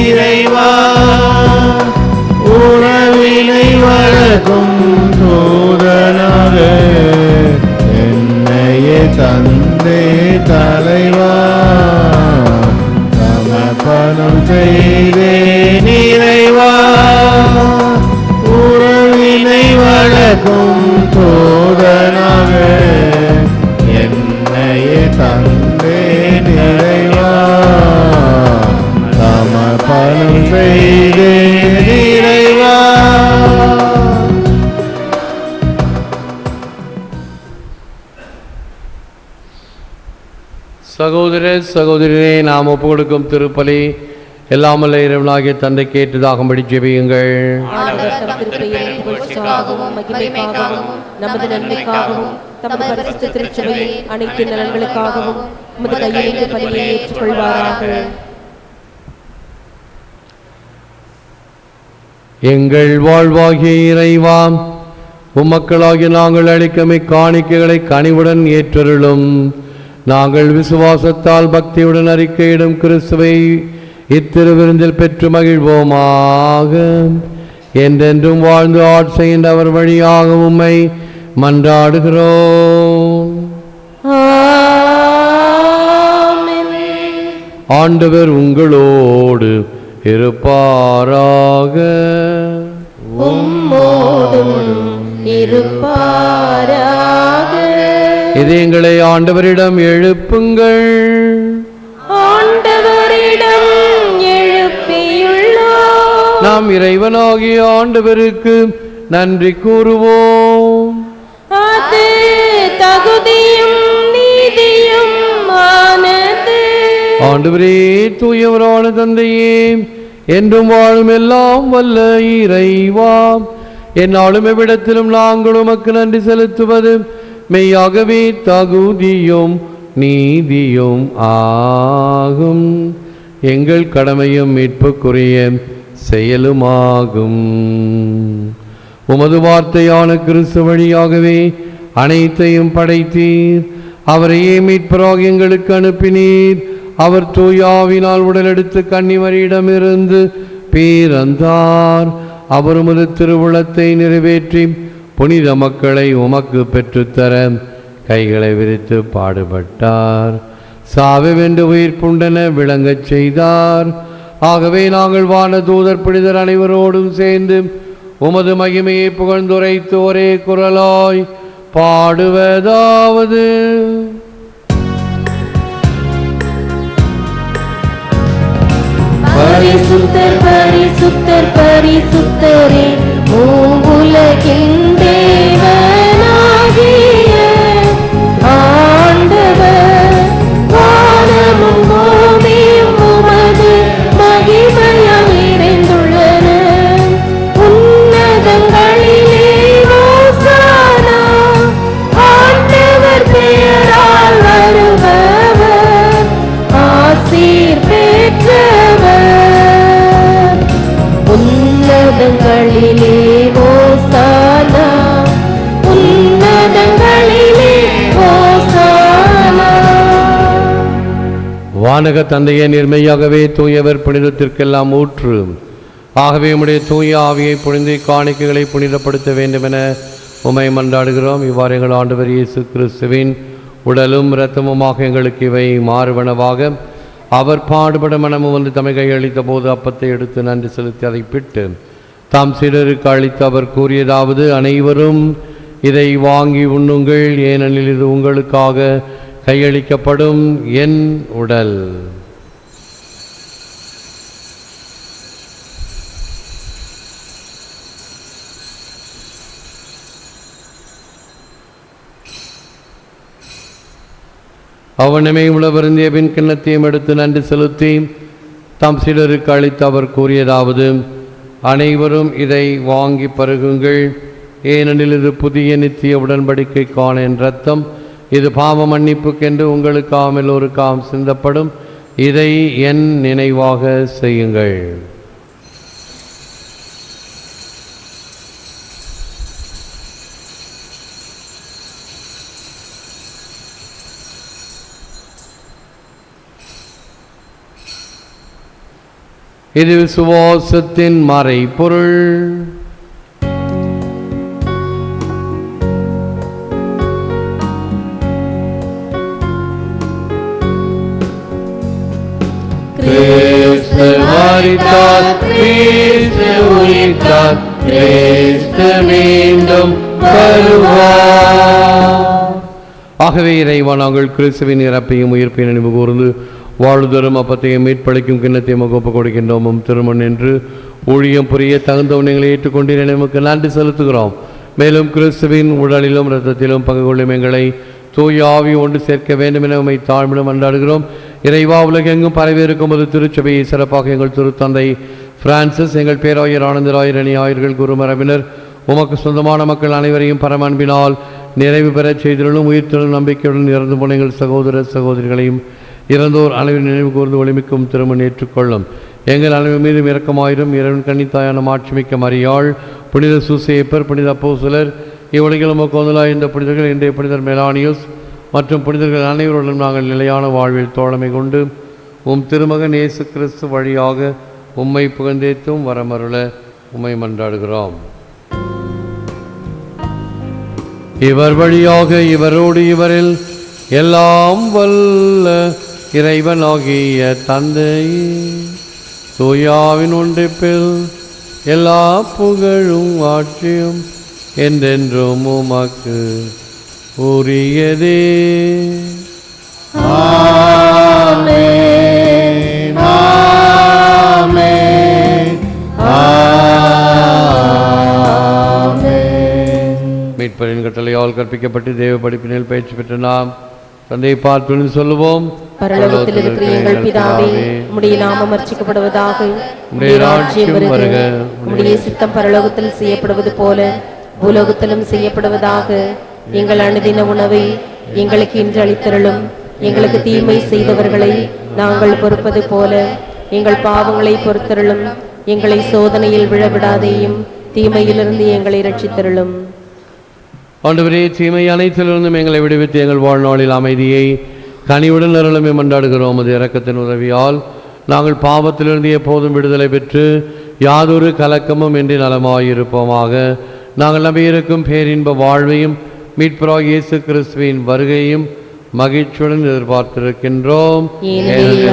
A: தந்தே தலைவா சமர்ப்பணம் செய்தே நிறைவா உறவினை வளர்க்கும் தோழனாக என்னையே தந்தே நிறைவா சமர்ப்பணம் செய்தே நிறைவா.
F: சகோதர சகோதரனே, நாம் ஒப்பு கொடுக்கும் திருப்பலி எல்லாம் வல்ல இறைவனாகிய தந்தை கேட்டதாகும்படி ஜெபியுங்கள்.
I: நமது நன்மைக்காகவும் தமது பரிசுத்த திருச்சபையின் அனைத்து நலன்களுக்காகவும் உமது கையெழுத்து பலியை ஏற்றுக்கொள்வாராக.
F: எங்கள் வாழ்வாகிய இறைவா, உம்மக்களாகிய நாங்கள் அளிக்கும் இக்காணிக்கைகளை கனிவுடன் ஏற்றருளும். நாங்கள் விசுவாசத்தால் பக்தியுடன் அறிக்கையிடும் கிறிஸ்துவை இத்திருவிருந்தில் பெற்று மகிழ்வோமாக. என்றென்றும் வாழ்ந்து ஆட்சியின் அவர் வழியாக உம்மை மன்றாடுகிறோம். ஆண்டவர் உங்களோடு இருப்பாராக. இதயங்களை ஆண்டவரிடம் எழுப்புங்கள்.
I: ஆண்டவரிடம் எழுப்பியுள்ளோம்.
F: நாம் இறைவனாகிய ஆண்டவருக்கு நன்றி கூறுவோம்.
I: அது தகுதியும் நீதியும் ஆனது.
F: ஆண்டவரே, தூயவரான தந்தையே, என்றும் வாழும் எல்லாம் வல்ல இறைவா, என்னாலும் எவ்விடத்திலும் நாங்கள் உமக்கு நன்றி செலுத்துவது மெய்யாகவே தகுதியும் நீதியும் ஆகும். எங்கள் கடமையும் மீட்புக்குரிய செயலுமாகும். உமது வார்த்தையான கிறிஸ்து வழியாகவே அனைத்தையும் படைத்தீர். அவரையே மீட்பராக எங்களுக்கு அனுப்பினீர். அவர் தூயாவினால் உடலெடுத்து கன்னிமரியிடமிருந்து பிறந்தார். அவர் உமது திருவுளத்தை நிறைவேற்றி புனித மக்களை உமக்கு பெற்றுத்தர கைகளை விரித்து பாடுபட்டார். சாவை வென்று உயிர் புண்டென விளங்கச் செய்தார். ஆகவே நாங்கள் வான தூதர் புனிதர் அனைவரோடும் சேர்ந்து உமது மகிமையை புகழ்ந்துரைத்து ஒரே குரலாய் பாடுவதாவது:
I: பரிசுத்தர் பரிசுத்தர் பரிசுத்தரே, மூவுலகின் தேவனாகிய ஆண்டவர், வானமும் பூமியும் உமது மகிமையால் நிறைந்துள்ளன. உன்னதங்களிலே ஓசானா, ஆண்டவர் பெயரால் வருபவர் ஆசீர் பெற்றவர். உன்னதங்களிலே ஓசானா, உன்னதங்களிலே ஓசானா.
F: வானக தந்தையே, நிர்மையாகவே தூயவர், புனிதத்திற்கெல்லாம் ஊற்று. ஆகவே உம்முடைய தூய ஆவியை புனித காணிக்கைகளை புனிதப்படுத்த வேண்டுமென உம்மை மன்றாடுகிறோம். இவ்வாறு எங்கள் ஆண்டவர் இயேசு கிறிஸ்துவின் உடலும் இரத்தமுமாக எங்களுக்கு இவை மாறுவனவாக. அவர் பாடுபட மனமும் வந்து தம்மை கையளித்த போது அப்பத்தை எடுத்து நன்றி செலுத்தி அதை பிட்டு தாம் சீடருக்கு அளித்து அவர் கூறியதாவது: அனைவரும் இதை வாங்கி உண்ணுங்கள், ஏனெனில் இது உங்களுக்காக கையளிக்கப்படும் என் உடல். அவனமே உளவருந்திய பின் கிண்ணத்தையும் எடுத்து நன்றி செலுத்தி தாம் சீடருக்கு அளித்து அவர் கூறியதாவது: அனைவரும் இதை வாங்கி பருகுங்கள், ஏனெனில் இது புதிய நித்திய உடன்படிக்கைக்கான என் இரத்தம். இது பாவ மன்னிப்புக்கென்று உங்களுக்காம் எல்லோருக்காம் சிந்தப்படும். இதை என் நினைவாக செய்யுங்கள். இது விசுவாசத்தின் மறைபொருள். மரித்தார், கிறிஸ்து உயிர்த்தார், கிறிஸ்து மீண்டும் வருவார். ஆகவே இறைவா, நாங்கள் கிறிஸ்துவின் இறப்பையும் உயிர்ப்பையும் நினைவு கூர்ந்து வாழ்தரும் அப்பத்தையும் மீட்பளிக்கும் கிண்ணத்தையும் ஒப்பு கொடுக்கின்றோமும் திருமண் என்று ஊழியம் புரிய தகுந்தவனைகளை ஏற்றுக்கொண்டு நமக்கு நன்றி செலுத்துகிறோம். மேலும் கிறிஸ்துவின் உடலிலும் இரத்தத்திலும் பங்கு கொள்ளும் எங்களை தூய ஆவி ஒன்று சேர்க்க வேண்டும் என உம்மை தாழ்மையுடன் மன்றாடுகிறோம். இறைவா, உலகெங்கும் பரவி இருக்கும் ஒரு திருச்சபையை சிறப்பாக எங்கள் திருத்தந்தை பிரான்சிஸ், எங்கள் பேராயர் ஆனந்தராயர், அணியாயர்கள், குருமரபினர், உமக்கு சொந்தமான மக்கள் அனைவரையும் பரமன்பினால் நிறைவு பெறச் செய்திருளும். உயிர்த்தெழும் நம்பிக்கையுடன் இறந்து போன எங்கள் சகோதர சகோதரிகளையும் இறந்தோர் அனைவரும் நினைவு கூர்ந்து ஒளிமிக்கும் திருமணம் ஏற்றுக்கொள்ளும். எங்கள் அனைவர் மீதும் இரக்கமாயிரும். இறைவன் கன்னித்தாயான மாட்சிமிக்க மரியாள், புனித சூசேப்பர், புனித அப்போஸ்தலர், இவ்வுலகில் உமக்கு வந்துள்ளாய் இந்த புனிதர்கள், இன்றைய புனிதர் மெலானியுஸ் மற்றும் புனிதர்கள் அனைவருடன் நாங்கள் நிலையான வாழ்வில் தோழமை கொண்டு உம் திருமகன் இயேசு கிறிஸ்து வழியாக உம்மை புகழ்ந்தேத்தும் வரமருள உம்மை மன்றாடுகிறோம். இவர் வழியாக இவரோடு இவரில் எல்லாம் வல்ல இறைவனாகிய தந்தை தூயாவின் ஒன்றிப்பில் எல்லா புகழும் ஆட்சியும் என்றென்றும் உமக்கு உரியதே.
A: ஆமென், ஆமென், ஆமென்.
F: மீட்பரின் கட்டளையால் கற்பிக்கப்பட்டு தேவ படிப்பினில் பயிற்சி பெற்ற நாம் தந்தையை பார்த்து சொல்லுவோம்.
I: பரலோகத்தில் இருக்கிற எங்கள் பிதாவே, உம்முடைய நாமம் அர்ச்சிக்கப்படுவதாக, உம்முடைய ராஜ்யம் வருக, உம்முடைய சித்தம் பரலோகத்தில் செய்யப்படுவது போல பூலோகத்திலும் செய்யப்படுவதாக. எங்கள் அனுதின உணவை எங்களுக்கு இன்று அளித்தருளும். எங்களுக்கு தீமை செய்தவர்களை நாங்கள் பொறுப்பது போல எங்கள் பாவங்களை பொறுத்தருளும். எங்களை சோதனையில் விழவிடாதேயும், தீமையிலிருந்து எங்களை ரட்சித்தருளும்.
F: ஆண்டவரே, தீமை அனைத்திலிருந்தும் எங்களை விடுவித்து எங்கள் வாழ்நாளில் அமைதியை கனிவுடன் அருளுமே மன்றாடுகிறோம். அது இரக்கத்தின் உதவியால் நாங்கள் பாவத்திலிருந்து எப்போதும் விடுதலை பெற்று யாதொரு கலக்கமும் இன்றி நலமாயிருப்போமாக. நாங்கள் நம்பியிருக்கும் பேரின்ப வாழ்வையும் மீட்பராகிய இயேசு கிறிஸ்துவின் வருகையும் மகிழ்ச்சியுடன் எதிர்பார்த்திருக்கின்றோம்.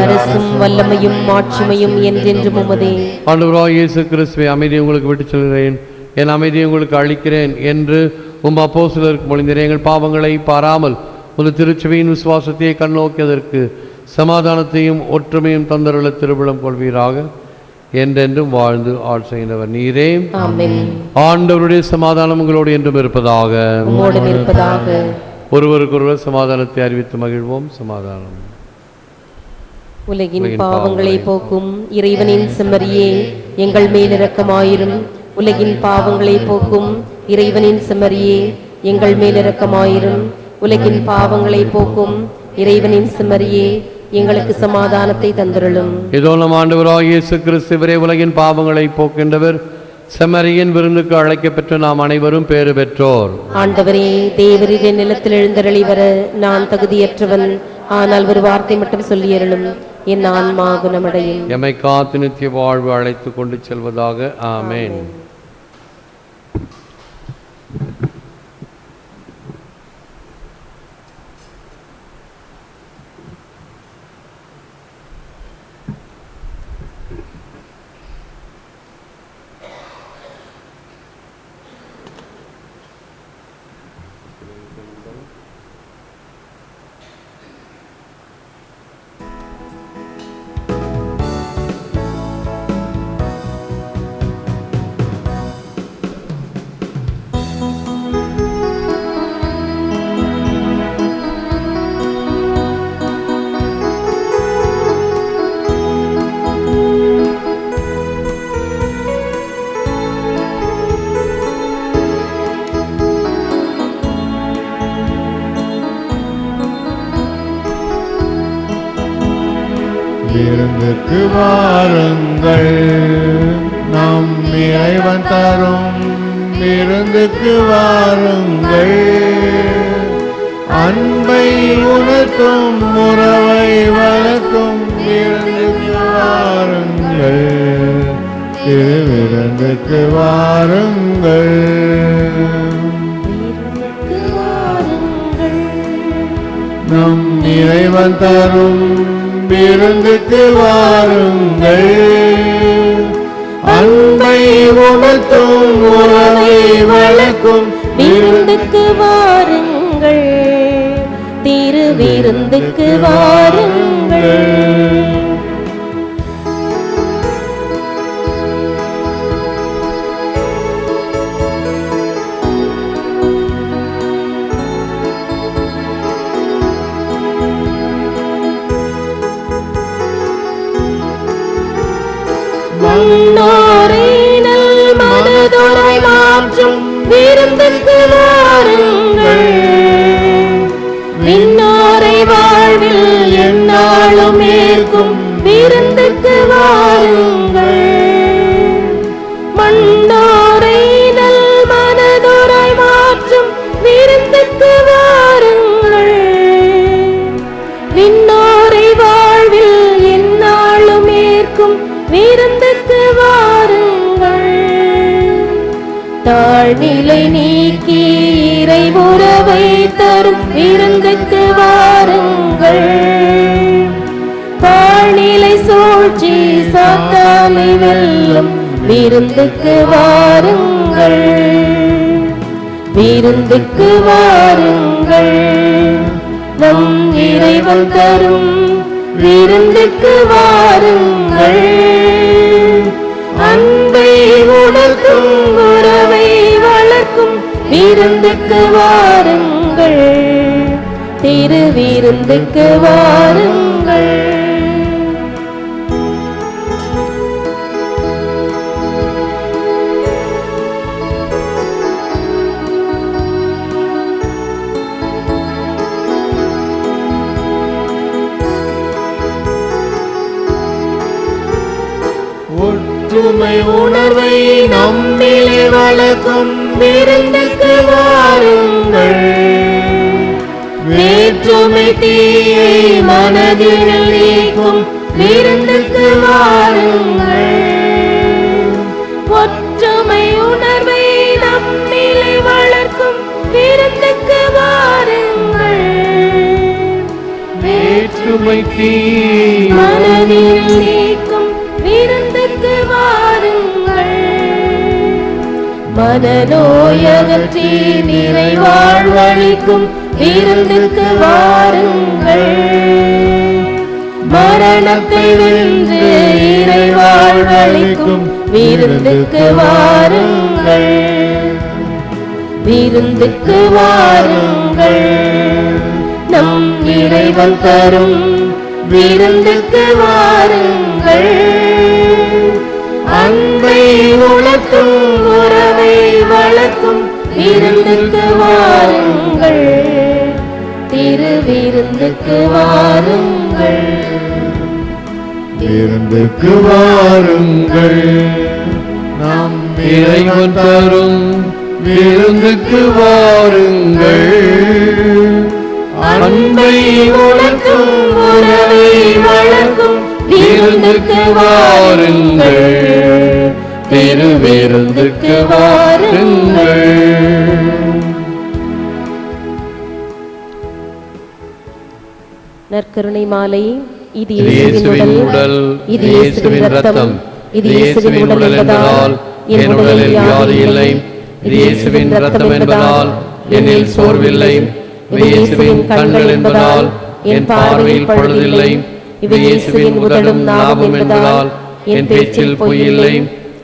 I: அரசும் வல்லமையும் மாட்சிமையும் என்றென்றும் உமதே.
F: ஆண்டவராகிய இயேசு கிறிஸ்துவை, அமைதியை உங்களுக்கு விட்டுச் செல்கிறேன், என் அமைதியை உங்களுக்கு அளிக்கிறேன் என்று உம் அப்போஸ்தலருக்கு மொழிந்தீரே. எங்கள் பாவங்களை பாராமல் ஒரு திருச்சபையின் விசுவாசத்தை கண்ணோக்கியதற்கு சமாதானத்தையும் ஒற்றுமையும் தந்தருள திருவிழம் கொள்வீராக. என்றென்றும் வாழ்ந்து ஆட்சி செய்கின்றவர் நீரே. ஆண்டவருடைய சமாதானம் உங்களோடு என்றும் இருப்பதாக. ஒருவருக்கொருவர் சமாதானத்தை அறிவித்து மகிழ்வோம். சமாதானம்.
I: உலகின் பாவங்களை போக்கும் இறைவனின் செம்மறியே, எங்கள் மேல் இரக்கமாயிரும். உலகின் பாவங்களை போக்கும் இறைவனின் செம்மறியே, எங்கள் மேல் இரக்கமாயிரும். உலகின் பாவங்களை போக்கும் இறைவனின் செம்மறியே, எங்களுக்கு சமாதானத்தை தந்தருளும்.
F: இதோ நம் ஆண்டவராகிய இயேசு கிறிஸ்துவரே, உலகின் பாவங்களை போக்கின்றவர், செம்மறியின் விருந்துக்கு அழைக்கப்பெற்ற நாம் அனைவரும் பேறு பெற்றோர்.
I: ஆண்டவரே, தேவரீரே நிலத்தில் எழுந்தருளி வர நான் தகுதியற்றவன். ஆனால் ஒரு வார்த்தை மட்டும் சொல்லியருளும், என் ஆன்மா குணமடையும்.
F: எம்மை காத்து நித்திய வாழ்வு அழைத்து கொண்டு செல்வதாக. ஆமென்.
A: விருந்துக்கு வாருங்கள், நம் இறைவன் தரும் விருந்துக்கு வாருங்கள். அன்பை உணர்த்தும் உறவை வளர்க்கும் விருந்துக்கு வாருங்கள், திருவிருந்துக்கு வாருங்கள். நம் இறைவன் தரும் விருந்துக்கு வாருங்கள். அன்பை உணர்த்தும் உறவை வளர்க்கும்
I: விருந்துக்கு வாருங்கள், திரு விருந்துக்கு வாருங்கள். மன்னோரை நல் மனதோரை மாற்றும் விருந்துக்கு வாருங்கள். விண்ணோரை வாழ்வில் எந்நாளும் ஏற்கும் விருந்துக்கு வாருங்கள். மன்னோரை நல் மனதோரை மாற்றும் விருந்துக்கு வாருங்கள். விண்ணோரை வாழ்வில் எந்நாளும் ஏற்கும் விருந்துக்கு வாருங்கள். தாழ்நிலை நீக்கி இறை உறவை தரும் விருந்துக்கு வாருங்கள். தாழ்நிலை சூழ்ச்சி சாத்தானை வெல்லும் விருந்துக்கு வாருங்கள். விருந்துக்கு வாருங்கள். நம் இறைவன் தரும் விருந்துக்கு வாருங்கள். அன்பை உணர்த்தும் உறவை வளர்க்கும் விருந்துக்கு வாருங்கள். திரு விருந்துக்கு வாருங்கள்.
A: ஒற்றுமை உணர்வை நம்மிலே வளர்க்கும் விருந்துக்கு வாருங்கள். வேற்றுமை தீயை மனதில் நீக்கும் விருந்துக்கு வாருங்கள். ஒற்றுமை உணர்வை நம்மிலே வளர்க்கும் விருந்துக்கு வாருங்கள். வேற்றுமை தீயை மனதில் நீக்கும் விருந்துக்கு வாருங்கள். மனநோயகற்றி நிறைவாழ்வளிக்கும் விருந்துக்கு வாருங்கள். மரணத்தை வென்று இறைவாழ்வளிக்கும் விருந்துக்கு வாருங்கள். விருந்துக்கு வாருங்கள். நம் இறைவன் தரும் விருந்துக்கு வாருங்கள். அன்பை உணர்த்தும் உறவை வளர்க்கும் விருந்துக்கு வாருங்கள். திரு விருந்துக்கு வாருங்கள். விருந்துக்கு வாருங்கள். நம் இறைவன் தரும் விருந்துக்கு வாருங்கள்.
I: அன்பை உணர்த்தும் உறவை வளர்க்கும் விருந்துக்கு வாருங்கள். திரு விருந்துக்கு வாருங்கள். நற்கருணை மாலை. இது இயேசுவின் உடல், இது இயேசுவின் இரத்தம், இது இயேசுவின் உடல் என்பதால் என் உடலில் வியாதி இல்லை. இது இயேசுவின் இரத்தம் என்பதால் என்னில் சோர்வில்லை. இது இயேசுவின் கண்கள் என்பதால் என் பார்வையில் பழுதில்லை. இது இயேசுவின் உடலும் நாவும் என்பதால் என் பேச்சில் பொய் இல்லை.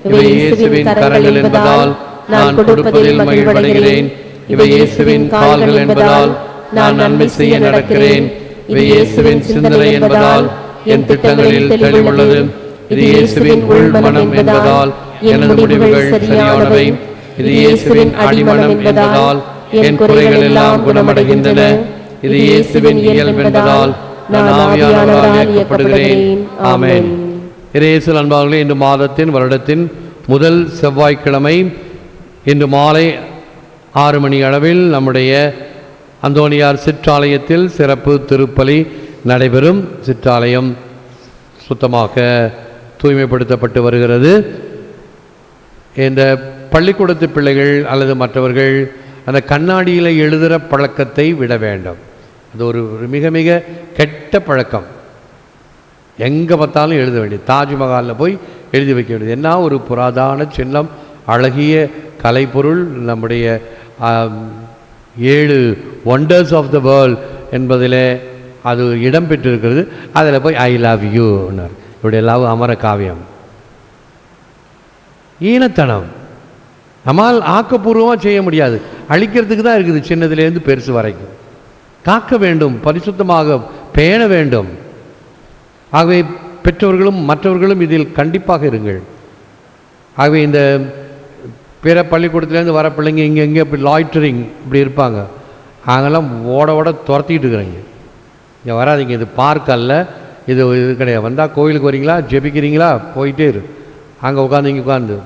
I: இவை இயேசுவின் கரங்கள் என்பதால் நான் கொடுப்பதில் மகிழ்வடைகிறேன். இவை இயேசுவின் கால்கள் என்பதால் நான் நன்மை செய்ய நடக்கிறேன். இவை இயேசுவின் சிந்தனை என்பதால் என் திட்டங்களில் தெளிவுள்ளது. இது இயேசுவின் உள்மனம் என்பதால் எனது முடிவுகள் சரியானவை. இது இயேசுவின் அடிமனம் என்பதால் என் குறைகள் எல்லாம் குணமடைகின்றன. இது இயேசுவின் இயல்பு என்பதால் நான் ஆவியானவரால் இயக்கப்படுகிறேன். ஆமென்.
F: இயேசுவில் அன்பார்களே, இன்று மாதத்தின் வருடத்தின் முதல் செவ்வாய்க்கிழமை இன்று மாலை 6 மணி அளவில் நம்முடைய அந்தோனியார் சிற்றாலயத்தில் சிறப்பு திருப்பலி நடைபெறும். சிற்றாலயம் சுத்தமாக தூய்மைப்படுத்தப்பட்டு வருகிறது. இந்த பள்ளிக்கூடத்து பிள்ளைகள் அல்லது மற்றவர்கள் அந்த கண்ணாடியில் எழுதுகிற பழக்கத்தை விட வேண்டும். அது ஒரு மிக மிக கெட்ட பழக்கம். எங்கே பார்த்தாலும் எழுத வேண்டியது. தாஜ்மஹாலில் போய் எழுதி வைக்க வேண்டியது. என்ன ஒரு புராதான சின்னம், அழகிய கலைப்பொருள், நம்முடைய 7 ஒண்டர்ஸ் ஆஃப் த வேர்ல்ட் என்பதில் அது இடம் பெற்றிருக்கிறது. அதில் போய் ஐ லவ் யூன்னார். இவருடைய லவ் அமர காவியம். ஈனத்தனம். நம்மால் ஆக்கப்பூர்வமாக செய்ய முடியாது, அழிக்கிறதுக்கு தான் இருக்குது, சின்னதுலேருந்து பெருசு வரைக்கும். காக்க வேண்டும், பரிசுத்தமாக பேண வேண்டும். ஆகவே பெற்றோர்களும் மற்றவர்களும் இதில் கண்டிப்பாக இருங்கள். ஆகவே இந்த பிற பள்ளிக்கூடத்துலேருந்து வர பிள்ளைங்க இங்கே இப்படி லாய்டரிங் இப்படி இருப்பாங்க, அங்கெல்லாம் ஓட துரத்திக்கிட்டு இருக்கிறாங்க. இங்கே வராதிங்க, இது பார்க் அல்ல, இது கிடையாது. வந்தால் கோயிலுக்கு வரீங்களா, ஜெபிக்கிறீங்களா, போயிட்டே இரு. அங்கே உட்காந்து இங்கே உட்காந்து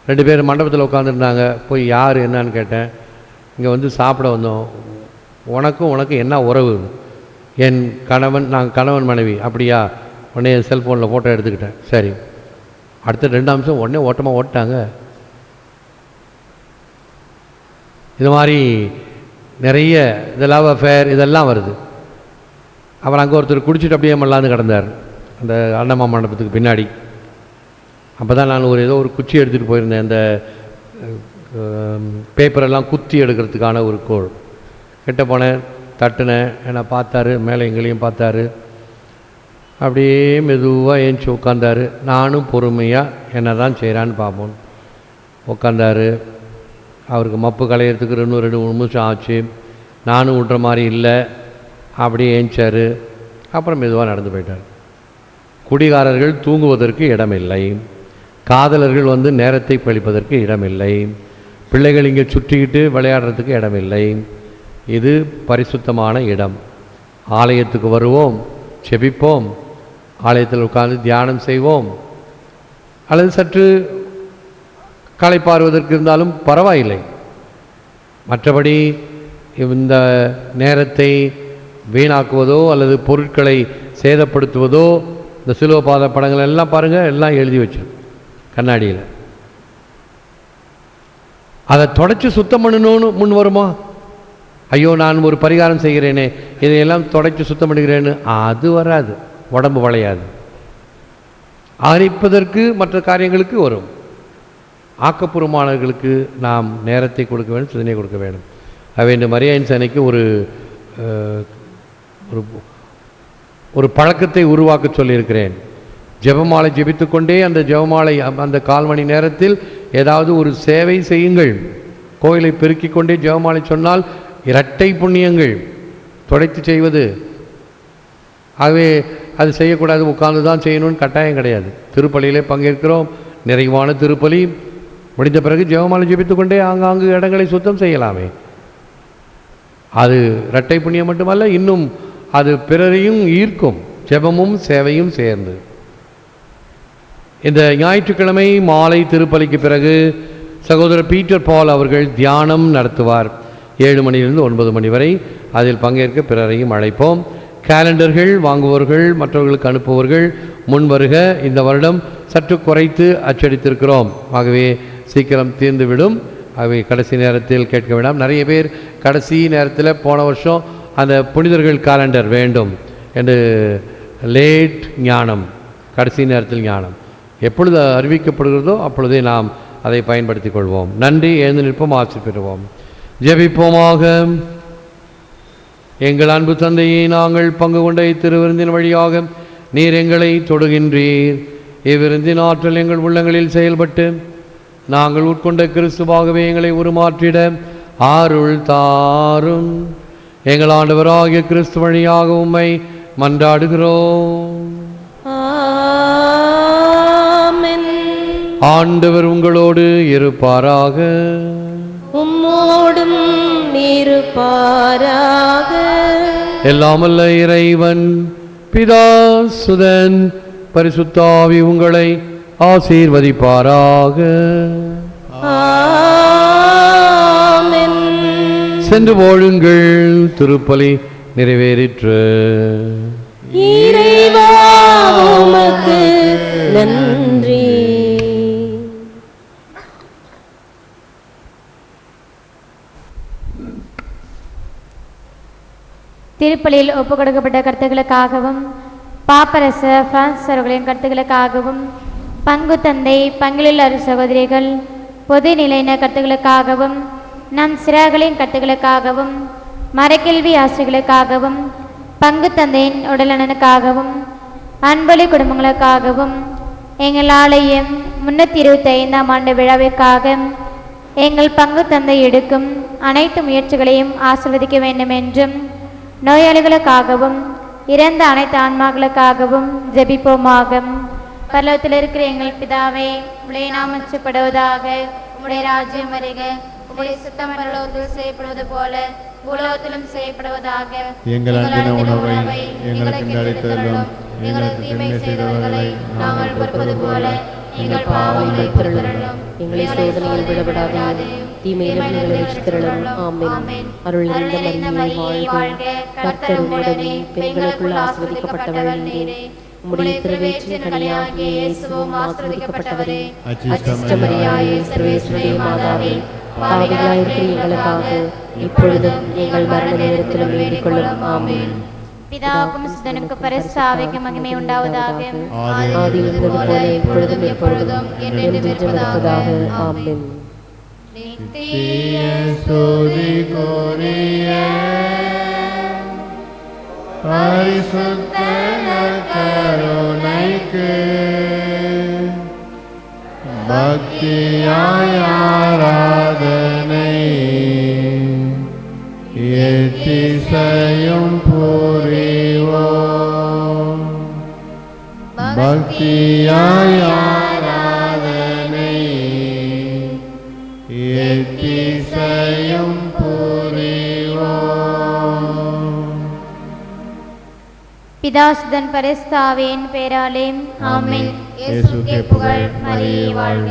F: 2 பேர் மண்டபத்தில் உட்காந்துருந்தாங்க. போய் யார் என்னான்னு கேட்டேன். இங்கே வந்து சாப்பிட வந்தோம். உனக்கும் என்ன உறவு? என் கணவன், நாங்கள் கணவன் மனைவி. அப்படியா? உடனே செல்ஃபோனில் ஃபோட்டோ எடுத்துக்கிட்டேன். சரி, அடுத்த 2 நிமிஷம் உடனே ஓட்டமாக ஓட்டாங்க. இது மாதிரி நிறைய இந்த லவ் அஃபேர் இதெல்லாம் வருது. அப்புறம் அங்கே ஒருத்தர் குடிச்சிட்டு அப்படியே மல்லாந்து கிடந்தார் அந்த அண்ணம்மா மண்டபத்துக்கு பின்னாடி. அப்போ தான் நான் ஏதோ ஒரு குச்சி எடுத்துகிட்டு போயிருந்தேன், இந்த பேப்பரெல்லாம் குத்தி எடுக்கிறதுக்கான ஒரு கோள். கிட்ட போனேன், தட்டுனேன், என்னை பார்த்தாரு, மேலே எங்களையும் பார்த்தாரு. அப்படியே மெதுவாக ஏஞ்சி உட்காந்தார். நானும் பொறுமையாக என்ன தான் செய்கிறான்னு பார்ப்போம். உட்காந்தார். அவருக்கு மப்பு களையிறதுக்கு 2-3 நிமிஷம் ஆச்சு. நானும் விட்ற மாதிரி இல்லை. அப்படியே ஏஞ்சார். அப்புறம் மெதுவாக நடந்து போயிட்டார். குடிகாரர்கள் தூங்குவதற்கு இடமில்லை, காதலர்கள் வந்து நேரத்தை கழிப்பதற்கு இடமில்லை, பிள்ளைகள் இங்கே சுற்றிக்கிட்டு விளையாடுறதுக்கு இடமில்லை. இது பரிசுத்தமான இடம். ஆலயத்துக்கு வருவோம், செபிப்போம், ஆலயத்தில் உட்கார்ந்து தியானம் செய்வோம், அல்லது சற்று களைப்பாறுவதற்கு இருந்தாலும் பரவாயில்லை. மற்றபடி இந்த நேரத்தை வீணாக்குவதோ அல்லது பொருட்களை சேதப்படுத்துவதோ, இந்த சிலுவபாத படங்கள் எல்லாம் பாருங்கள், எல்லாம் எழுதி வச்சிடும் கண்ணாடியில். அதை தொடச்சி சுத்தம் பண்ணணும்னு முன் வருமா? ஐயோ நான் ஒரு பரிகாரம் செய்கிறேனே, இதையெல்லாம் தொடச்சி சுத்தம் பண்ணுகிறேன்னு அது வராது, உடம்பு வளையாது. அரிப்பதற்கு மற்ற காரியங்களுக்கு வரும். ஆக்கப்பூர்வமானவர்களுக்கு நாம் நேரத்தை கொடுக்க வேண்டும், சிந்தனை கொடுக்க வேண்டும். அவை இந்த மரியாயின் சேனைக்கு ஒரு பழக்கத்தை உருவாக்க சொல்லியிருக்கிறேன். ஜெபமாலை ஜெபித்து கொண்டே அந்த ஜெபமாலை அந்த 1/4 மணி நேரத்தில் ஏதாவது ஒரு சேவை செய்யுங்கள். கோயிலை பெருக்கிக் கொண்டே ஜெபமாலை சொன்னால் 2 புண்ணியங்கள். துடைத்து செய்வது, ஆகவே அது செய்யக்கூடாது, உட்கார்ந்து தான் செய்யணும்னு கட்டாயம் கிடையாது. திருப்பலியிலே பங்கேற்கிறோம், நிறைவான திருப்பலி முடிந்த பிறகு ஜெபமாலை ஜெபித்து கொண்டே ஆங்காங்கு இடங்களை சுத்தம் செய்யலாமே. அது 2 புண்ணியம் மட்டுமல்ல, இன்னும் அது பிறரையும் ஈர்க்கும். ஜெபமும் சேவையும் சேர்ந்து. இந்த ஞாயிற்றுக்கிழமை மாலை திருப்பலிக்கு பிறகு சகோதரர் பீட்டர் பால் அவர்கள் தியானம் நடத்துவார். 7 மணியிலிருந்து 9 மணி வரை. அதில் பங்கேற்க பிறரையும் அழைப்போம். கேலண்டர்கள் வாங்குபவர்கள், மற்றவர்களுக்கு அனுப்புபவர்கள் முன் வருக. இந்த வருடம் சற்று குறைத்து அச்சடித்திருக்கிறோம், ஆகவே சீக்கிரம் தீர்ந்துவிடும். ஆகவே கடைசி நேரத்தில் கேட்க வேண்டாம். நிறைய பேர் கடைசி நேரத்தில் போன வருஷம் அந்த புனிதர்கள் காலண்டர் வேண்டும் என்று லேட் ஞானம், கடைசி நேரத்தில் ஞானம் எப்பொழுது அறிவிக்கப்படுகிறதோ அப்பொழுதே நாம் அதை பயன்படுத்திக் கொள்வோம். நன்றி. எழுந்து நிற்போம், ஆசி பெறுவோம். ஜெபிப்போமாக. எங்கள் அன்பு தந்தையை, நாங்கள் பங்கு கொண்ட இத்திருவிருந்தின் வழியாக நீர் எங்களை தொடுகின்றீர். இவ்விருந்தின் ஆற்றல் எங்கள் உள்ளங்களில் செயல்பட்டு நாங்கள் உட்கொண்ட கிறிஸ்துவாகவே எங்களை உருமாற்றிட அருள் தாரும். எங்கள் ஆண்டவராகிய கிறிஸ்து வழியாக உம்மை மன்றாடுகிறோம்.
I: ஆமென்.
F: ஆண்டவர் உங்களோடு இருப்பாராக.
I: உம்மோடும் இருப்பாராக.
F: எல்லாமல்ல இறைவன் பிதா, சுதன், பரிசுத்த ஆவி உங்களை ஆசீர்வதிப்பாராக.
I: ஆமென்.
F: சென்று வாழுங்கள். திருப்பலி நிறைவேறிற்று.
I: இறைவா உமக்கு நன்றி.
H: திருப்பலியில் ஒப்புக்கொடுக்கப்பட்ட கருத்துக்களுக்காகவும் பாப்பரச பிரான்ஸ் அவர்களின் கருத்துக்களுக்காகவும் பங்கு தந்தை பங்கிலுள்ள அரு சகோதரிகள் பொது நிலையின கருத்துக்களுக்காகவும் நம் சிறார்களின் கருத்துக்களுக்காகவும் மரக்கல்வி ஆசிரியர்களுக்காகவும் பங்கு தந்தையின் உடல்நலனுக்காகவும் அன்பொழி குடும்பங்களுக்காகவும் எங்கள் ஆலயம் 325ஆம் ஆண்டு விழாவிற்காக எங்கள் பங்கு தந்தை எடுக்கும் அனைத்து முயற்சிகளையும் ஆசீர்வதிக்க வேண்டும் என்றும் நோயாளிகளுக்காகவும் இறந்த அனைத்து ஆன்மாக்களுக்காகவும் ஜெபிப்போமாக. பரலோகத்தில் இருக்கிற எங்கள் பிதாவே, உம்முடைய நாமம் உச்சரிக்கப்படுவதாக. உம்முடைய ராஜ்யம் வருக. உம்முடைய சித்தம் பரலோகத்தில் செய்யப்படுவது போல பூலோகத்திலும் செய்யப்படுவதாக.
A: எங்கள் அன்பின உணவை எங்களுக்கு அளித்தருளும். எங்களுக்கு தீமை செய்தவர்களை
B: நாங்கள் பொறுப்பது போல எங்கள் பாவங்களை பொறுத்தருளும்.
I: எங்களை சோதனையில் விடப்படாதேயும் தீமையிலிருந்து எங்களை ரட்சித்தருளும். ஆமென். அருள் நிறைந்த மரியே வாழ்க. கர்த்தர் உம்முடனே பெண்களுக்குள் ஆசீர்வதிக்கப்பட்டவள் நீரே. உம்முடைய திருவயிற்றின் கனியாகிய இயேசுவும் ஆசீர்வதிக்கப்பட்டவரே. அச்சிஷ்ட மரியாயே, சர்வேஸ்வருடைய மாதாவே, பாவிகளாயிருக்கிற எங்களுக்காக இப்பொழுதும் எங்கள் மரண நேரத்திலும் வேண்டிக் கொள்ளும். ஆமென்.
H: பிதாவுக்கும் சுதனுக்கும் பரிசுத்த ஆவிக்கும் மகிமை உண்டாவதாக.
I: ஆதியில் இருந்தது போல இப்பொழுதும் எப்பொழுதும் என்றென்றும் இருப்பதாக. ஆமென்.
A: நித்திய ஸ்துதிக்குரிய பரிசுத்த கருணைக்கு பக்தியாய் ஆராதனை எத்திசையும் புரிவோம். பக்தியாய் ஆராதனை எத்திசையும் புரிவோம்.
H: பிதாசுதன் பரிசுத்த ஆவியின் பேராலே ஆமென்.
B: இயேசுவுக்கே புகழ். மரியே வாழ்க.